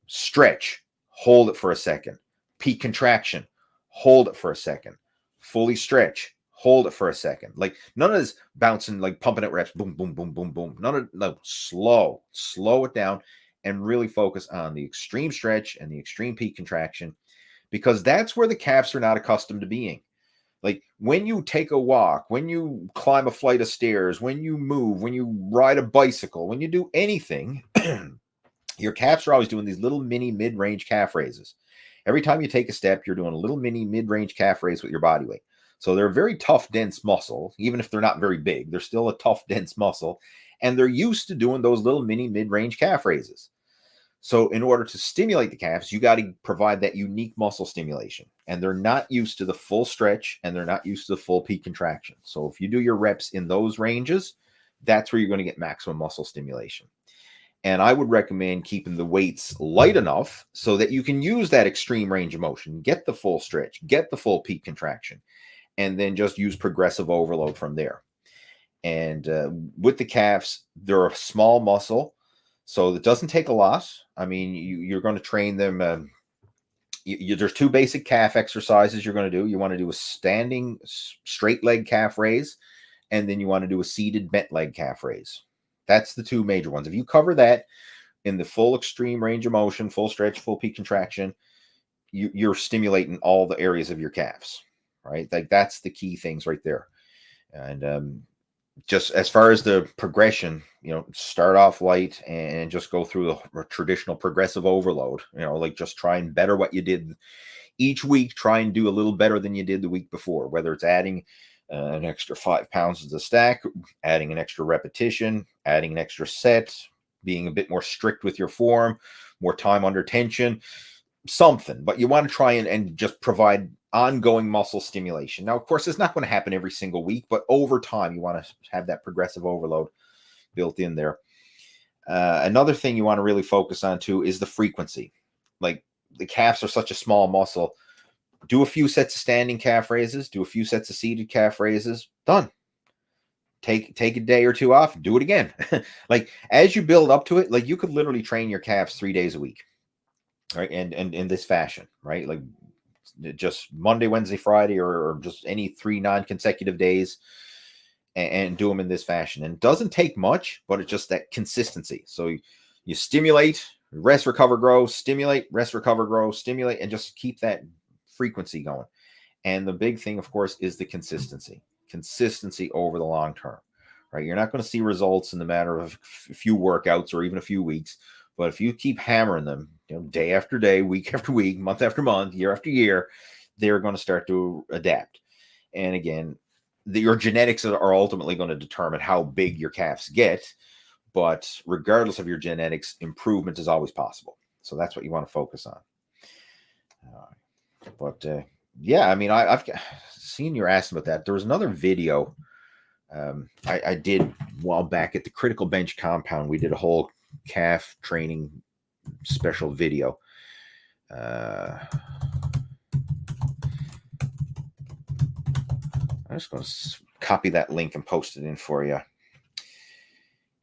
stretch, hold it for a second. Peak contraction, hold it for a second. Fully stretch, hold it for a second. Like none of this bouncing, like pumping at reps, boom, boom, boom, boom, boom. Slow it down and really focus on the extreme stretch and the extreme peak contraction because that's where the calves are not accustomed to being. Like when you take a walk, when you climb a flight of stairs, when you move, when you ride a bicycle, when you do anything, your calves are always doing these little mini mid-range calf raises. Every time you take a step, you're doing a little mini mid-range calf raise with your body weight. So they're a very tough, dense muscle. Even if they're not very big, they're still a tough, dense muscle. And they're used to doing those little mini mid-range calf raises. So in order to stimulate the calves, you got to provide that unique muscle stimulation. And they're not used to the full stretch and they're not used to the full peak contraction. So if you do your reps in those ranges, that's where you're going to get maximum muscle stimulation. And I would recommend keeping the weights light enough so that you can use that extreme range of motion, get the full stretch, get the full peak contraction, and then just use progressive overload from there. And with the calves, they're a small muscle, so it doesn't take a lot. I mean, you're going to train them. There's two basic calf exercises you're going to do. You want to do a standing straight leg calf raise, and then you want to do a seated bent leg calf raise. That's the two major ones. If you cover that in the full extreme range of motion, full stretch, full peak contraction, you're stimulating all the areas of your calves, right? Like that's the key things right there. And just as far as the progression, start off light and just go through the traditional progressive overload, like just try and better what you did each week. Try and do a little better than you did the week before, whether it's adding an extra 5 pounds to the stack, adding an extra repetition, adding an extra set, being a bit more strict with your form, more time under tension, something. But you want to try and just provide ongoing muscle stimulation. Now, of course, it's not going to happen every single week, but over time, you want to have that progressive overload built in there. Another thing you want to really focus on, too, is the frequency. Like the calves are such a small muscle. Do a few sets of standing calf raises, do a few sets of seated calf raises, done. Take a day or two off, do it again. Like as you build up to it, like you could literally train your calves 3 days a week, right? And in this fashion, right? Like just Monday, Wednesday, Friday, or just any 3 non-consecutive days and do them in this fashion. And it doesn't take much, but it's just that consistency. So you stimulate, rest, recover, grow, stimulate, rest, recover, grow, stimulate, and just keep that frequency going. And the big thing, of course, is the consistency over the long term, right? You're not going to see results in the matter of a few workouts or even a few weeks, but if you keep hammering them, day after day, week after week, month after month, year after year, they're going to start to adapt. And again, your genetics are ultimately going to determine how big your calves get, but regardless of your genetics, improvement is always possible. So that's what you want to focus on. But yeah, I mean, I've seen you're asking about that. There was another video I did a while back at the Critical Bench compound. We did a whole calf training special video. I'm just going to copy that link and post it in for you.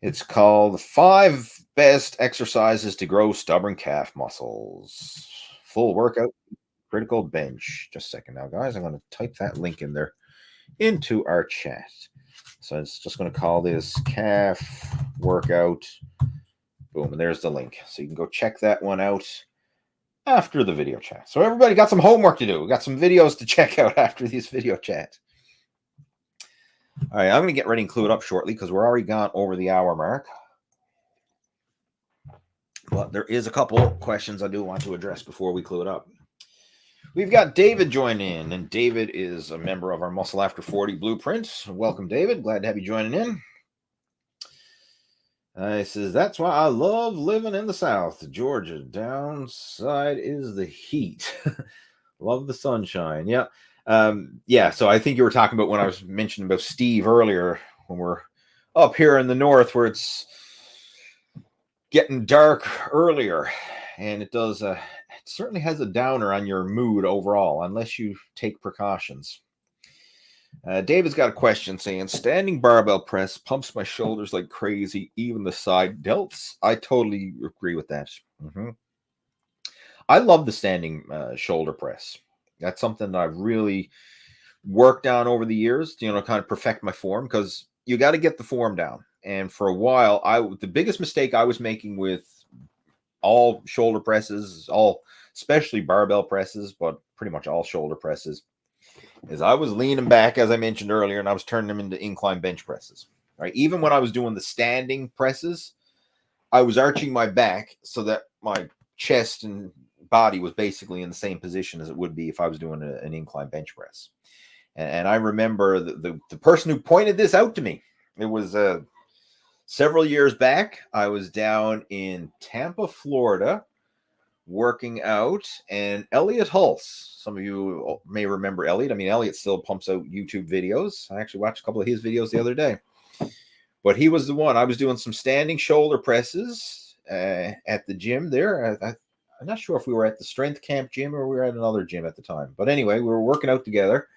It's called 5 Best Exercises to Grow Stubborn Calf Muscles. Full workout critical bench. Just a second now, guys. I'm going to type that link in there into our chat. So it's just going to call this calf workout. Boom, and there's the link. So you can go check that one out after the video chat. So everybody got some homework to do. We got some videos to check out after this video chat. All right, I'm going to get ready and clue it up shortly because we're already gone over the hour mark. But there is a couple questions I do want to address before we clue it up. We've got David joining in, and David is a member of our Muscle After 40 Blueprint. Welcome, David. Glad to have you joining in. He says, that's why I love living in the South, Georgia. Downside is the heat. Love the sunshine. Yeah. Yeah, so I think you were talking about when I was mentioning about Steve earlier, when we're up here in the north where it's getting dark earlier, and it does it certainly has a downer on your mood overall unless you take precautions. David's got a question saying, standing barbell press pumps my shoulders like crazy, even the side delts. I totally agree with that. I love the standing shoulder press. That's something that I've really worked on over the years, kind of perfect my form, because you got to get the form down. And for a while, the biggest mistake I was making with all shoulder presses, especially barbell presses, but pretty much all shoulder presses, is I was leaning back, as I mentioned earlier, and I was turning them into incline bench presses. Right? Even when I was doing the standing presses, I was arching my back so that my chest and body was basically in the same position as it would be if I was doing an incline bench press. And I remember the person who pointed this out to me. It was several years back. I was down in Tampa, Florida, working out, and Elliot Hulse. Some of you may remember Elliot. I mean, Elliot still pumps out YouTube videos. I actually watched a couple of his videos the other day. But he was the one. I was doing some standing shoulder presses at the gym there. I'm not sure if we were at the strength camp gym or we were at another gym at the time. But anyway, we were working out together.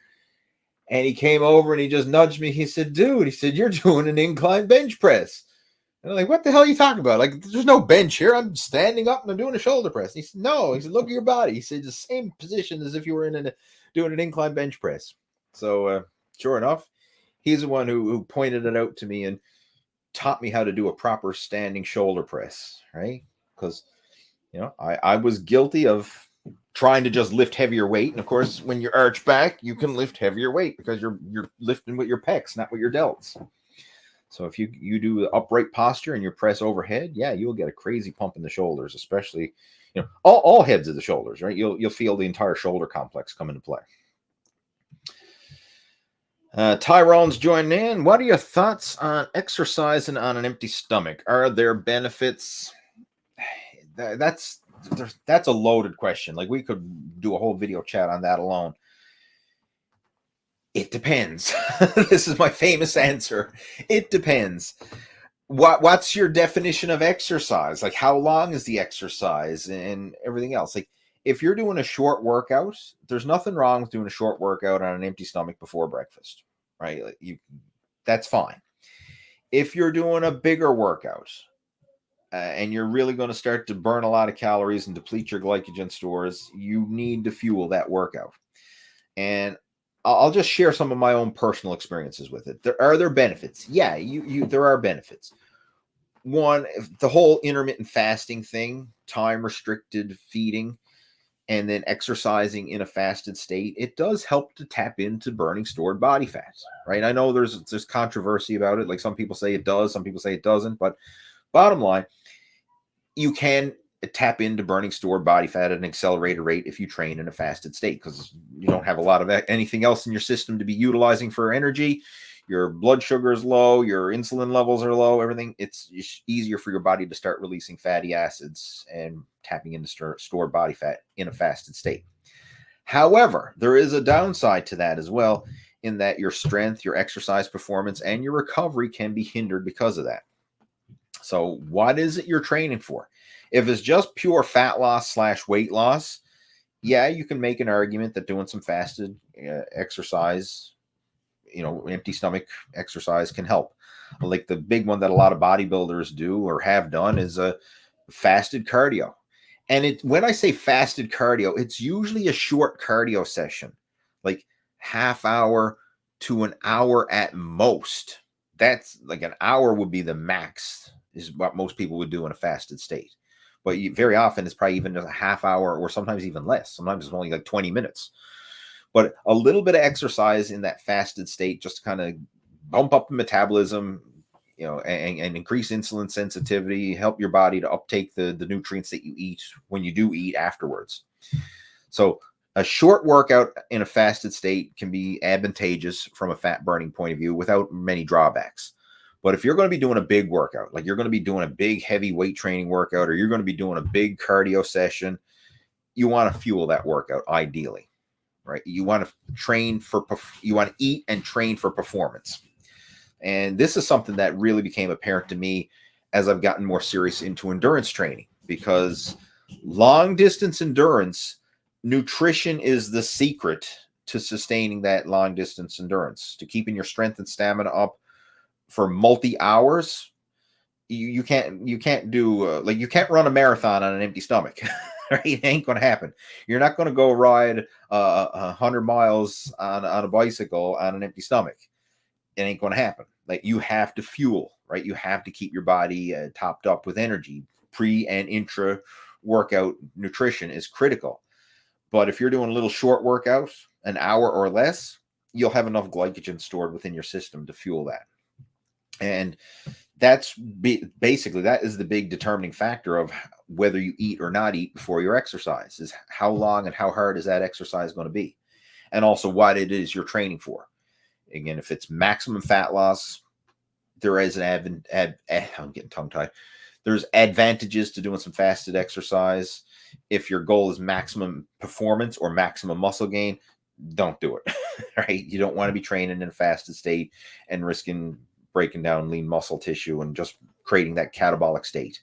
And he came over and he just nudged me. He said, dude, you're doing an incline bench press. And I'm like, what the hell are you talking about? Like, there's no bench here. I'm standing up and I'm doing a shoulder press. And he said, no. He said, look at your body. He said, the same position as if you were doing an incline bench press. So sure enough, he's the one who pointed it out to me and taught me how to do a proper standing shoulder press, right? Because, I was guilty of trying to just lift heavier weight. And of course, when you arch back, you can lift heavier weight because you're lifting with your pecs, not with your delts. So if you do the upright posture and you press overhead, yeah, you'll get a crazy pump in the shoulders, especially, all heads of the shoulders, right? You'll feel the entire shoulder complex come into play. Tyrone's joining in. What are your thoughts on exercising on an empty stomach? Are there benefits? That's a loaded question. Like, we could do a whole video chat on that alone. It depends. This is my famous answer. It depends. What's your definition of exercise? Like, how long is the exercise and everything else? Like, if you're doing a short workout, there's nothing wrong with doing a short workout on an empty stomach before breakfast, right? Like, that's fine. If you're doing a bigger workout, and you're really going to start to burn a lot of calories and deplete your glycogen stores, you need to fuel that workout. And I'll just share some of my own personal experiences with it. Are there benefits? Yeah, there are benefits. One, the whole intermittent fasting thing, time restricted feeding, and then exercising in a fasted state, it does help to tap into burning stored body fat, right? I know there's controversy about it. Like, some people say it does, some people say it doesn't, but bottom line, you can tap into burning stored body fat at an accelerated rate if you train in a fasted state, because you don't have a lot of anything else in your system to be utilizing for energy. Your blood sugar is low, your insulin levels are low, everything. It's easier for your body to start releasing fatty acids and tapping into stored body fat in a fasted state. However, there is a downside to that as well, in that your strength, your exercise performance, and your recovery can be hindered because of that. So what is it you're training for? If it's just pure fat loss / weight loss, yeah, you can make an argument that doing some fasted exercise, empty stomach exercise can help. Like, the big one that a lot of bodybuilders do or have done is a fasted cardio. And when I say fasted cardio, it's usually a short cardio session, like half hour to an hour at most. That's like an hour would be the max, is what most people would do in a fasted state. But very often it's probably even just a half hour, or sometimes even less. Sometimes it's only like 20 minutes. But a little bit of exercise in that fasted state just to kind of bump up the metabolism, and increase insulin sensitivity, help your body to uptake the nutrients that you eat when you do eat afterwards. So a short workout in a fasted state can be advantageous from a fat burning point of view without many drawbacks. But if you're going to be doing a big workout, like you're going to be doing a big heavy weight training workout, or you're going to be doing a big cardio session, you want to fuel that workout ideally, right? You want to eat and train for performance. And this is something that really became apparent to me as I've gotten more serious into endurance training, because long distance endurance, nutrition is the secret to sustaining that long distance endurance, to keeping your strength and stamina up for multi hours. You can't do you can't run a marathon on an empty stomach. Right? It ain't going to happen. You're not going to go ride 100 miles on a bicycle on an empty stomach. It ain't going to happen. Like, you have to fuel, right? You have to keep your body topped up with energy. Pre and intra workout nutrition is critical. But if you're doing a little short workout, an hour or less, you'll have enough glycogen stored within your system to fuel that. And that's basically, that is the big determining factor of whether you eat or not eat before your exercise, is how long and how hard is that exercise going to be, and also what it is you're training for. Again, if it's maximum fat loss, there is I'm getting tongue-tied. There's advantages to doing some fasted exercise. If your goal is maximum performance or maximum muscle gain, don't do it. Right? You don't want to be training in a fasted state and risking breaking down lean muscle tissue and just creating that catabolic state.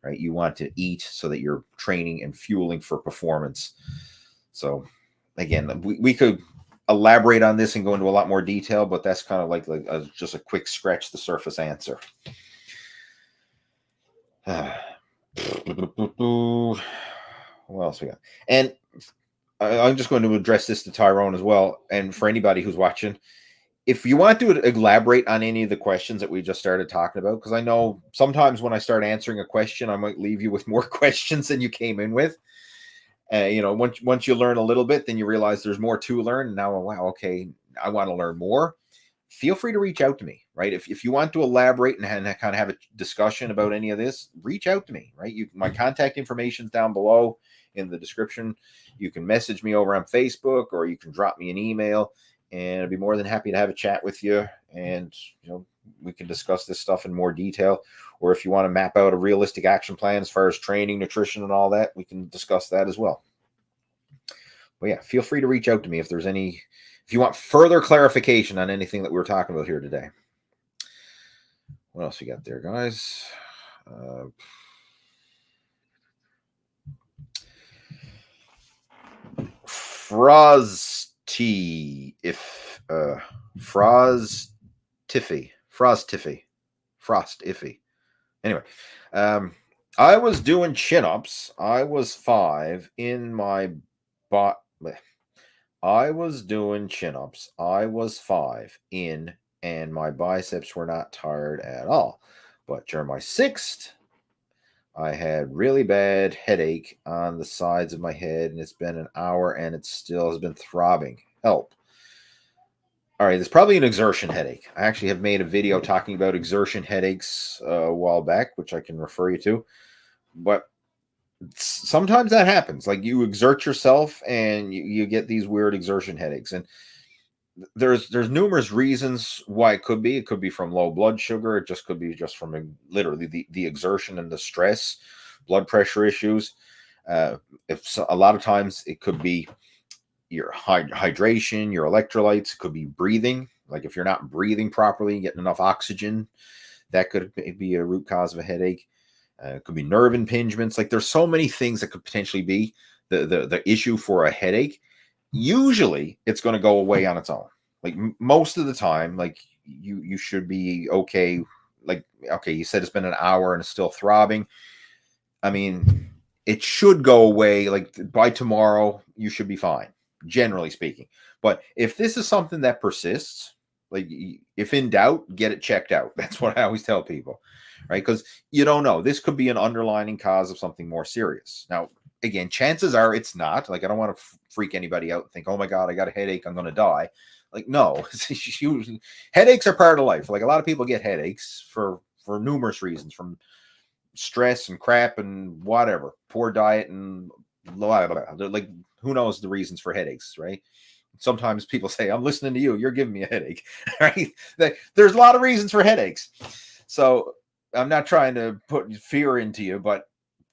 Right? You want to eat so that you're training and fueling for performance. So again, we could elaborate on this and go into a lot more detail, but that's kind of like just a quick scratch the surface answer. What else we got? And I'm just going to address this to Tyrone as well, and for anybody who's watching, if you want to elaborate on any of the questions that we just started talking about, because I know sometimes when I start answering a question, I might leave you with more questions than you came in with. Once you learn a little bit, then you realize there's more to learn. And now, wow, okay, I want to learn more. Feel free to reach out to me, right? If you want to elaborate and kind of have a discussion about any of this, reach out to me, right? My contact information is down below in the description. You can message me over on Facebook, or you can drop me an email, and I'd be more than happy to have a chat with you. And, we can discuss this stuff in more detail. Or if you want to map out a realistic action plan as far as training, nutrition, and all that, we can discuss that as well. But yeah, feel free to reach out to me if you want further clarification on anything that we were talking about here today. What else we got there, guys? Frosty, Frost iffy. Anyway, I was doing chin-ups. I was 5 in my bot. I was doing chin-ups. I was 5 in, and my biceps were not tired at all. But during my 6th, I had really bad headache on the sides of my head, and it's been an hour, and it still has been throbbing. Help. All right, there's probably an exertion headache. I actually have made a video talking about exertion headaches a while back, which I can refer you to. But sometimes that happens. Like, you exert yourself and you get these weird exertion headaches. And there's numerous reasons why it could be. It could be from low blood sugar. It just could be just from literally the exertion and the stress, blood pressure issues. A lot of times it could be your hydration, your electrolytes. It could be breathing. Like, if you're not breathing properly, getting enough oxygen, that could be a root cause of a headache. It could be nerve impingements. Like, there's so many things that could potentially be the issue for a headache. Usually it's going to go away on its own. Like, most of the time, like, you should be okay. Like, okay, you said it's been an hour and it's still throbbing. I mean, it should go away. Like by tomorrow, you should be fine, generally speaking. But if this is something that persists, like if in doubt, get it checked out. That's what I always tell people, right? Because you don't know. This could be an underlying cause of something more serious. Now, again, chances are it's not. Like I don't want to freak anybody out and think, oh my God, I got a headache, I'm going to die. Like no, headaches are part of life. Like a lot of people get headaches for numerous reasons, from stress and crap and whatever, poor diet and blah, blah, blah. Like who knows the reasons for headaches, right? Sometimes people say, I'm listening to you, you're giving me a headache, right? There's a lot of reasons for headaches. So I'm not trying to put fear into you, but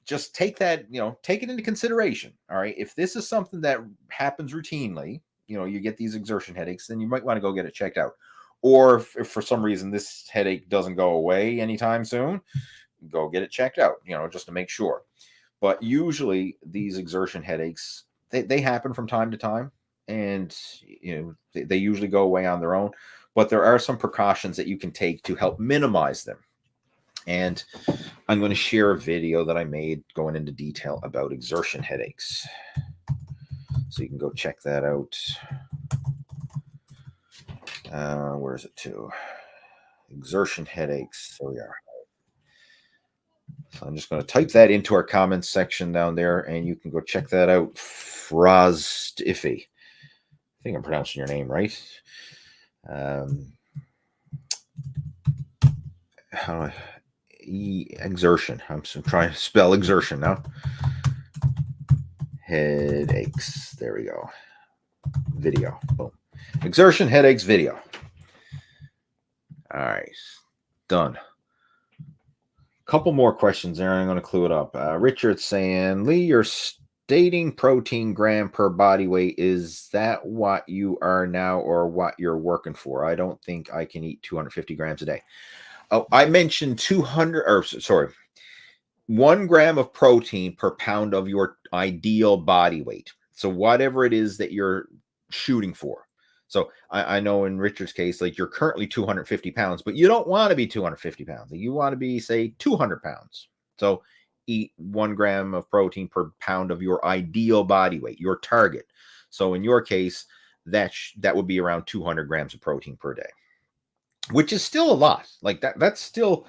just take that, take it into consideration. All right. If this is something that happens routinely, you get these exertion headaches, then you might want to go get it checked out. Or if for some reason this headache doesn't go away anytime soon, go get it checked out, just to make sure. But usually these exertion headaches, they happen from time to time, and they usually go away on their own. But there are some precautions that you can take to help minimize them. And I'm going to share a video that I made going into detail about exertion headaches. So you can go check that out. Where is it to? Exertion headaches. So we are. So I'm just going to type that into our comments section down there, and you can go check that out. Froztifi. I think I'm pronouncing your name right. Exertion. I'm trying to spell exertion now. Headaches. There we go. Video. Boom. Exertion headaches video. All right. Done. Couple more questions there. I'm going to clue it up. Richard's saying, Lee, you're stating protein gram per body weight. Is that what you are now or what you're working for? I don't think I can eat 250 grams a day. Oh, I mentioned 1 gram of protein per pound of your ideal body weight. So whatever it is that you're shooting for. So I know in Richard's case, like you're currently 250 pounds, but you don't want to be 250 pounds. You want to be, say, 200 pounds. So eat 1 gram of protein per pound of your ideal body weight, your target. So in your case, that would be around 200 grams of protein per day, which is still a lot. Like that's still,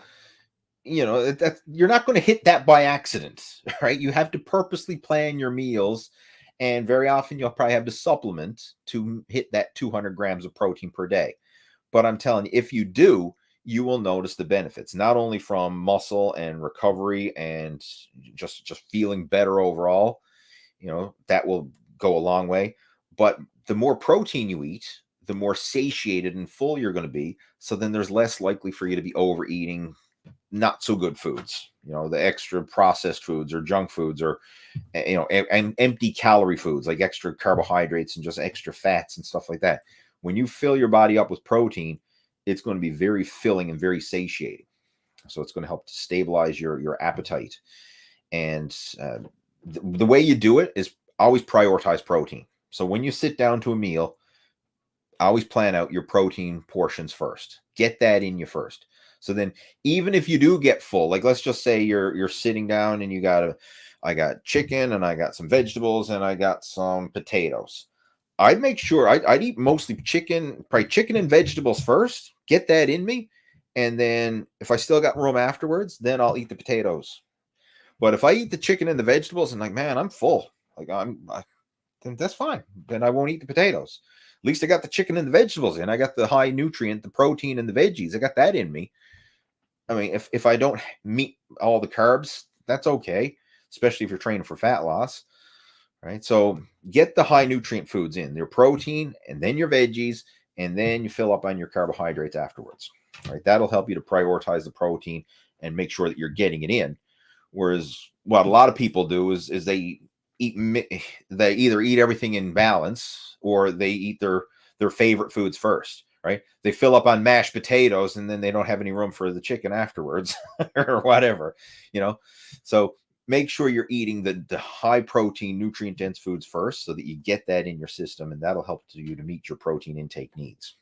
that you're not going to hit that by accident, right? You have to purposely plan your meals. And very often you'll probably have to supplement to hit that 200 grams of protein per day. But I'm telling you, if you do, you will notice the benefits, not only from muscle and recovery and just feeling better overall, that will go a long way. But the more protein you eat, the more satiated and full you're going to be. So then there's less likely for you to be overeating not so good foods, the extra processed foods or junk foods, or and empty calorie foods like extra carbohydrates and just extra fats and stuff like that. When you fill your body up with protein, it's going to be very filling and very satiating. So it's going to help to stabilize your appetite. And the way you do it is always prioritize protein. So when you sit down to a meal, always plan out your protein portions first. Get that in you first. So then even if you do get full, like let's just say you're sitting down and I got chicken and I got some vegetables and I got some potatoes. I'd make sure I'd eat mostly probably chicken and vegetables first, get that in me. And then if I still got room afterwards, then I'll eat the potatoes. But if I eat the chicken and the vegetables and like, man, I'm full, like then that's fine. Then I won't eat the potatoes. At least I got the chicken and the vegetables in. I got the high nutrient, the protein and the veggies. I got that in me. I mean, if I don't meet all the carbs, that's okay, especially if you're training for fat loss, right? So get the high nutrient foods in, your protein, and then your veggies, and then you fill up on your carbohydrates afterwards, right? That'll help you to prioritize the protein and make sure that you're getting it in. Whereas what a lot of people do is they either eat everything in balance or they eat their favorite foods first. Right? They fill up on mashed potatoes and then they don't have any room for the chicken afterwards or whatever, So make sure you're eating the high protein, nutrient dense foods first so that you get that in your system, and that'll help you to meet your protein intake needs.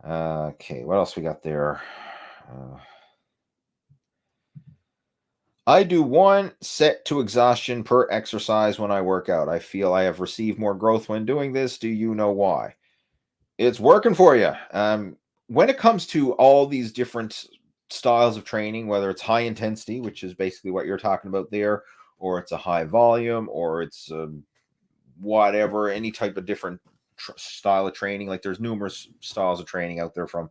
Okay, what else we got there? I do 1 set to exhaustion per exercise when I work out. I feel I have received more growth when doing this. Do you know why? It's working for you. When it comes to all these different styles of training, whether it's high intensity, which is basically what you're talking about there, or it's a high volume, or it's whatever, any type of different style of training. Like there's numerous styles of training out there, from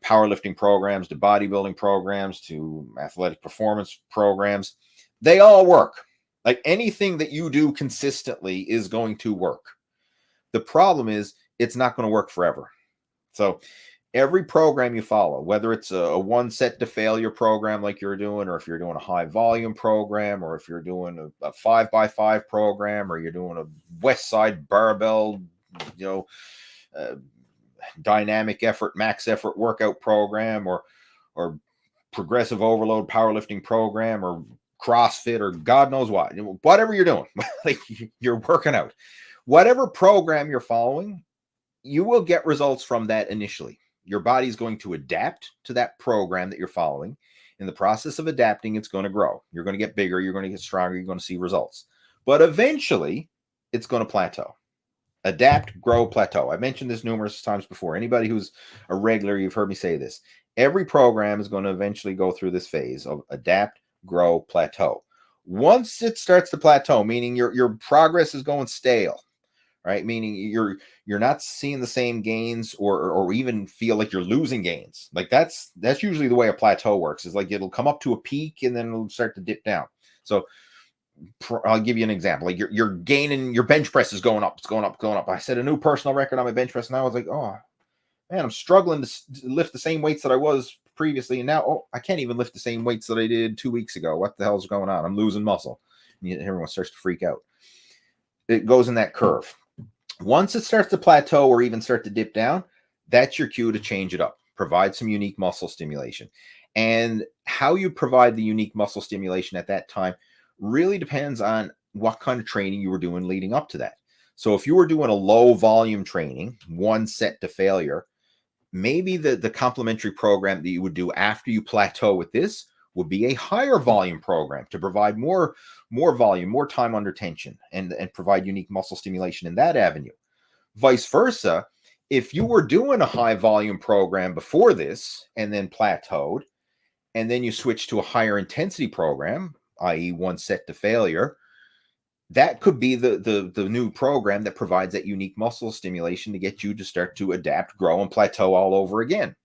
powerlifting programs to bodybuilding programs to athletic performance programs. They all work. Like anything that you do consistently is going to work. The problem is it's not going to work forever. So every program you follow, whether it's a 1 set to failure program like you're doing, or if you're doing a high volume program, or if you're doing a 5x5 program, or you're doing a West Side barbell, you know, uh, dynamic effort, max effort workout program, or progressive overload powerlifting program, or CrossFit, or God knows what, whatever you're doing, like you're working out, whatever program you're following, you will get results from that initially. Your body's going to adapt to that program that you're following. In the process of adapting, it's going to grow. You're going to get bigger. You're going to get stronger. You're going to see results. But eventually, it's going to plateau. Adapt, grow, plateau. I mentioned this numerous times before. Anybody who's a regular, you've heard me say this. Every program is going to eventually go through this phase of adapt, grow, plateau. Once it starts to plateau, meaning your progress is going stale, right? Meaning you're not seeing the same gains, or even feel like you're losing gains. Like that's usually the way a plateau works. Is like it'll come up to a peak and then it'll start to dip down. So I'll give you an example. Like you're gaining, your bench press is going up, it's going up, going up. I set a new personal record on my bench press, and I was like, oh man, I'm struggling to lift the same weights that I was previously, and now I can't even lift the same weights that I did 2 weeks ago. What the hell's going on? I'm losing muscle. And everyone starts to freak out. It goes in that curve. Once it starts to plateau or even start to dip down, that's your cue to change it up. Provide some unique muscle stimulation. And how you provide the unique muscle stimulation at that time really depends on what kind of training you were doing leading up to that. So if you were doing a low volume training, 1 set to failure, maybe the complementary program that you would do after you plateau with this would be a higher volume program to provide more volume, more time under tension, and provide unique muscle stimulation in that avenue. Vice versa, if you were doing a high volume program before this and then plateaued, and then you switch to a higher intensity program, i.e. 1 set to failure, that could be the new program that provides that unique muscle stimulation to get you to start to adapt, grow, and plateau all over again.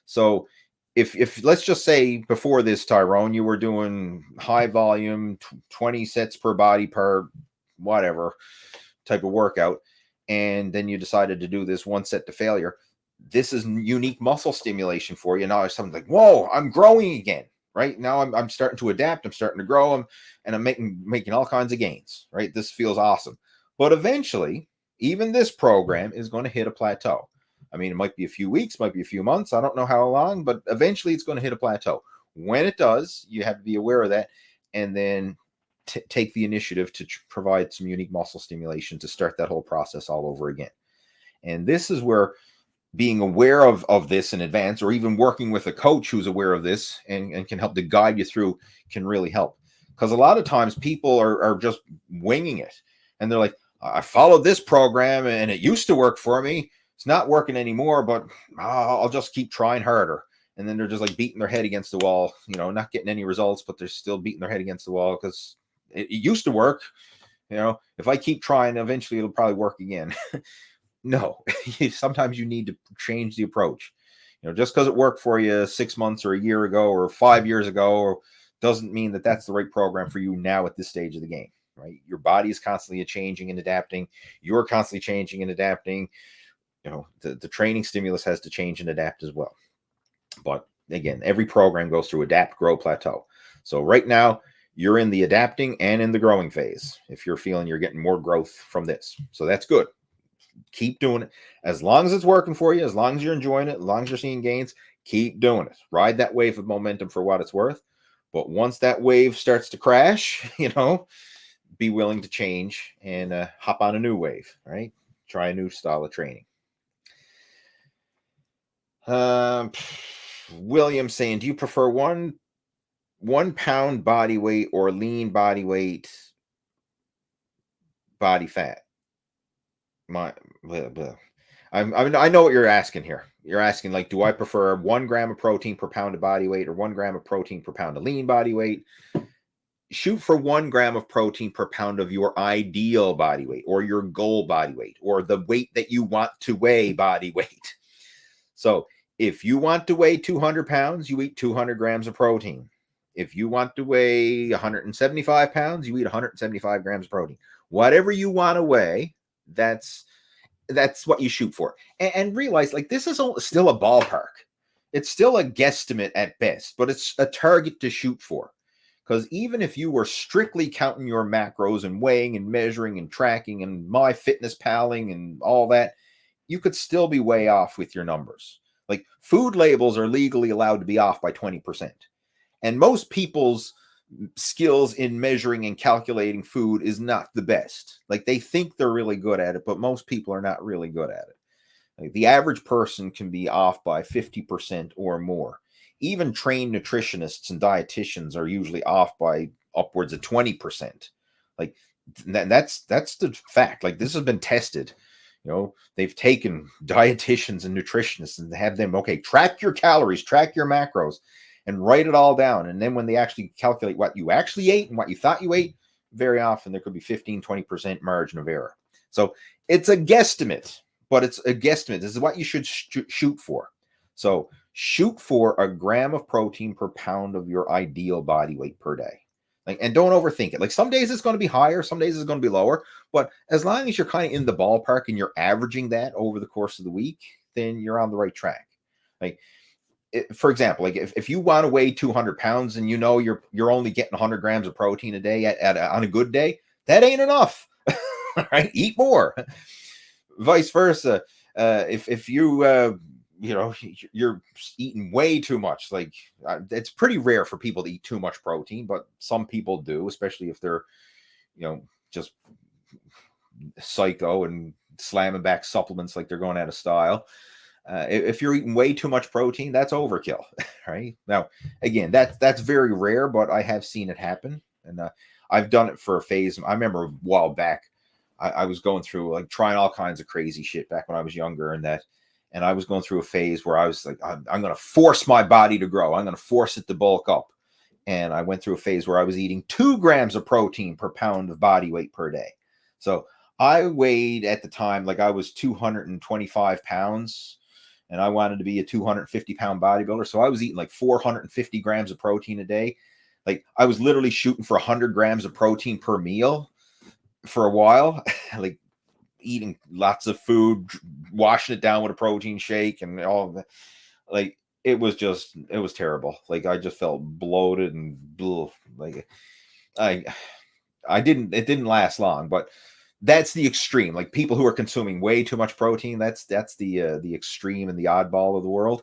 So if let's just say before this, Tyrone, you were doing high volume, 20 sets per body per whatever type of workout, and then you decided to do this 1 set to failure, this is unique muscle stimulation for you. Now it's something like, whoa, I'm growing again. Right now, I'm starting to adapt. I'm starting to grow, and I'm making all kinds of gains. Right, this feels awesome. But eventually, even this program is going to hit a plateau. I mean, it might be a few weeks, might be a few months. I don't know how long, but eventually, it's going to hit a plateau. When it does, you have to be aware of that, and then take the initiative to provide some unique muscle stimulation to start that whole process all over again. And this is where being aware of this in advance, or even working with a coach who's aware of this and can help to guide you through, can really help. Because a lot of times people are just winging it, and they're like, I followed this program and it used to work for me. It's not working anymore, but I'll just keep trying harder. And then they're just like beating their head against the wall, not getting any results, but they're still beating their head against the wall because it used to work. If I keep trying, eventually it'll probably work again. No, sometimes you need to change the approach. Just because it worked for you 6 months or a year ago or 5 years ago, doesn't mean that that's the right program for you now at this stage of the game, right? Your body is constantly changing and adapting. You're constantly changing and adapting. The training stimulus has to change and adapt as well. But again, every program goes through adapt, grow, plateau. So right now, you're in the adapting and in the growing phase if you're feeling you're getting more growth from this. So that's good. Keep doing it. As long as it's working for you, as long as you're enjoying it, as long as you're seeing gains, keep doing it. Ride that wave of momentum for what it's worth. But once that wave starts to crash, be willing to change and hop on a new wave, right? Try a new style of training. William saying, do you prefer 1 1 pound body weight or lean body weight, body fat. My, blah, blah. I know what you're asking here. You're asking, like, do I prefer 1 gram of protein per pound of body weight or 1 gram of protein per pound of lean body weight? Shoot for 1 gram of protein per pound of your ideal body weight or your goal body weight or the weight that you want to weigh body weight. So if you want to weigh 200 pounds, you eat 200 grams of protein. If you want to weigh 175 pounds, you eat 175 grams of protein. Whatever you want to weigh, that's what you shoot for. And realize, like, this is still a ballpark. It's still a guesstimate at best, but it's a target to shoot for. Because even if you were strictly counting your macros and weighing and measuring and tracking and MyFitnessPaling and all that, you could still be way off with your numbers. Like, food labels are legally allowed to be off by 20%. And most people's skills in measuring and calculating food is not the best. Like, they think they're really good at it, but most people are not really good at it. Like, the average person can be off by 50% or more. Even trained nutritionists and dietitians are usually off by upwards of 20%. Like, that's the fact. Like, this has been tested. You know, they've taken dietitians and nutritionists and have them, okay, track your calories, track your macros, and write it all down. And then when they actually calculate what you actually ate and what you thought you ate, very often there could be 15-20% margin of error. So it's a guesstimate, but it's a guesstimate. This is what you should shoot for. So shoot for 1 gram of protein per pound of your ideal body weight per day. Like, and don't overthink it. Like, some days it's going to be higher, some days it's going to be lower, but as long as you're kind of in the ballpark and you're averaging that over the course of the week, then you're on the right track. Like, for example, like, if you want to weigh 200 pounds and you know you're only getting 100 grams of protein a day on a good day, that ain't enough. Right? Eat more. Vice versa. If you you're eating way too much, like, it's pretty rare for people to eat too much protein, but some people do, especially if they're, just psycho and slamming back supplements like they're going out of style. If you're eating way too much protein, that's overkill, right? Now, again, that's very rare, but I have seen it happen, and I've done it for a phase. I remember a while back, I was going through, like, trying all kinds of crazy shit back when I was younger, and I was going through a phase where I was like, I'm going to force my body to grow. I'm going to force it to bulk up. And I went through a phase where I was eating 2 grams of protein per pound of body weight per day. So I weighed at the time, like, I was 225 pounds and I wanted to be a 250 pound bodybuilder. So I was eating like 450 grams of protein a day. Like, I was literally shooting for 100 grams of protein per meal for a while. Like, eating lots of food, washing it down with a protein shake and all of that. Like, it was terrible. Like, I just felt bloated and like, it didn't last long, but that's the extreme. Like, people who are consuming way too much protein, that's the extreme and the oddball of the world.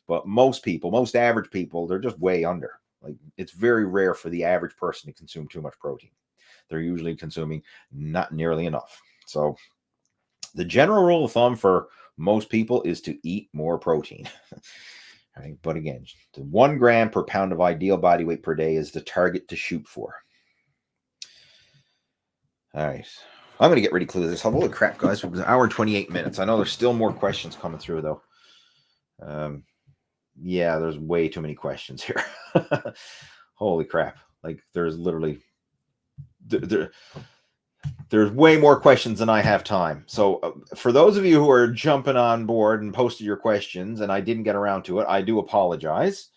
But most average people, they're just way under. Like, it's very rare for the average person to consume too much protein. They're usually consuming not nearly enough. So the general rule of thumb for most people is to eat more protein. Right? But again, the 1 gram per pound of ideal body weight per day is the target to shoot for. All right. I'm going to get ready to close this. Holy crap, guys. It was an hour and 28 minutes. I know there's still more questions coming through, though. Yeah, there's way too many questions here. Holy crap. Like, there's literally... There's way more questions than I have time. So for those of you who are jumping on board and posted your questions and I didn't get around to it, I do apologize.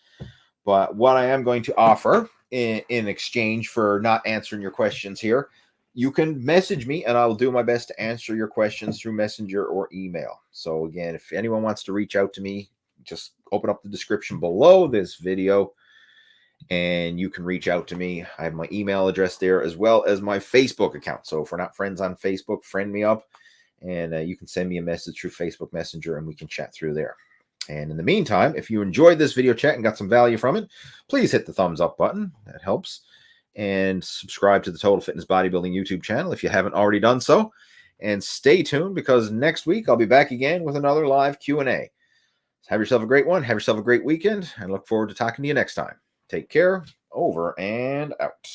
But what I am going to offer in exchange for not answering your questions here, you can message me and I'll do my best to answer your questions through Messenger or email. So again, if anyone wants to reach out to me, just open up the description below this video and you can reach out to me. I have my email address there as well as my Facebook account. So if we're not friends on Facebook, friend me up and you can send me a message through Facebook Messenger and we can chat through there. And in the meantime, if you enjoyed this video chat and got some value from it, please hit the thumbs up button. That helps. And subscribe to the Total Fitness Bodybuilding YouTube channel if you haven't already done so. And stay tuned because next week I'll be back again with another live Q&A. Have yourself a great one. Have yourself a great weekend and look forward to talking to you next time. Take care Over and out.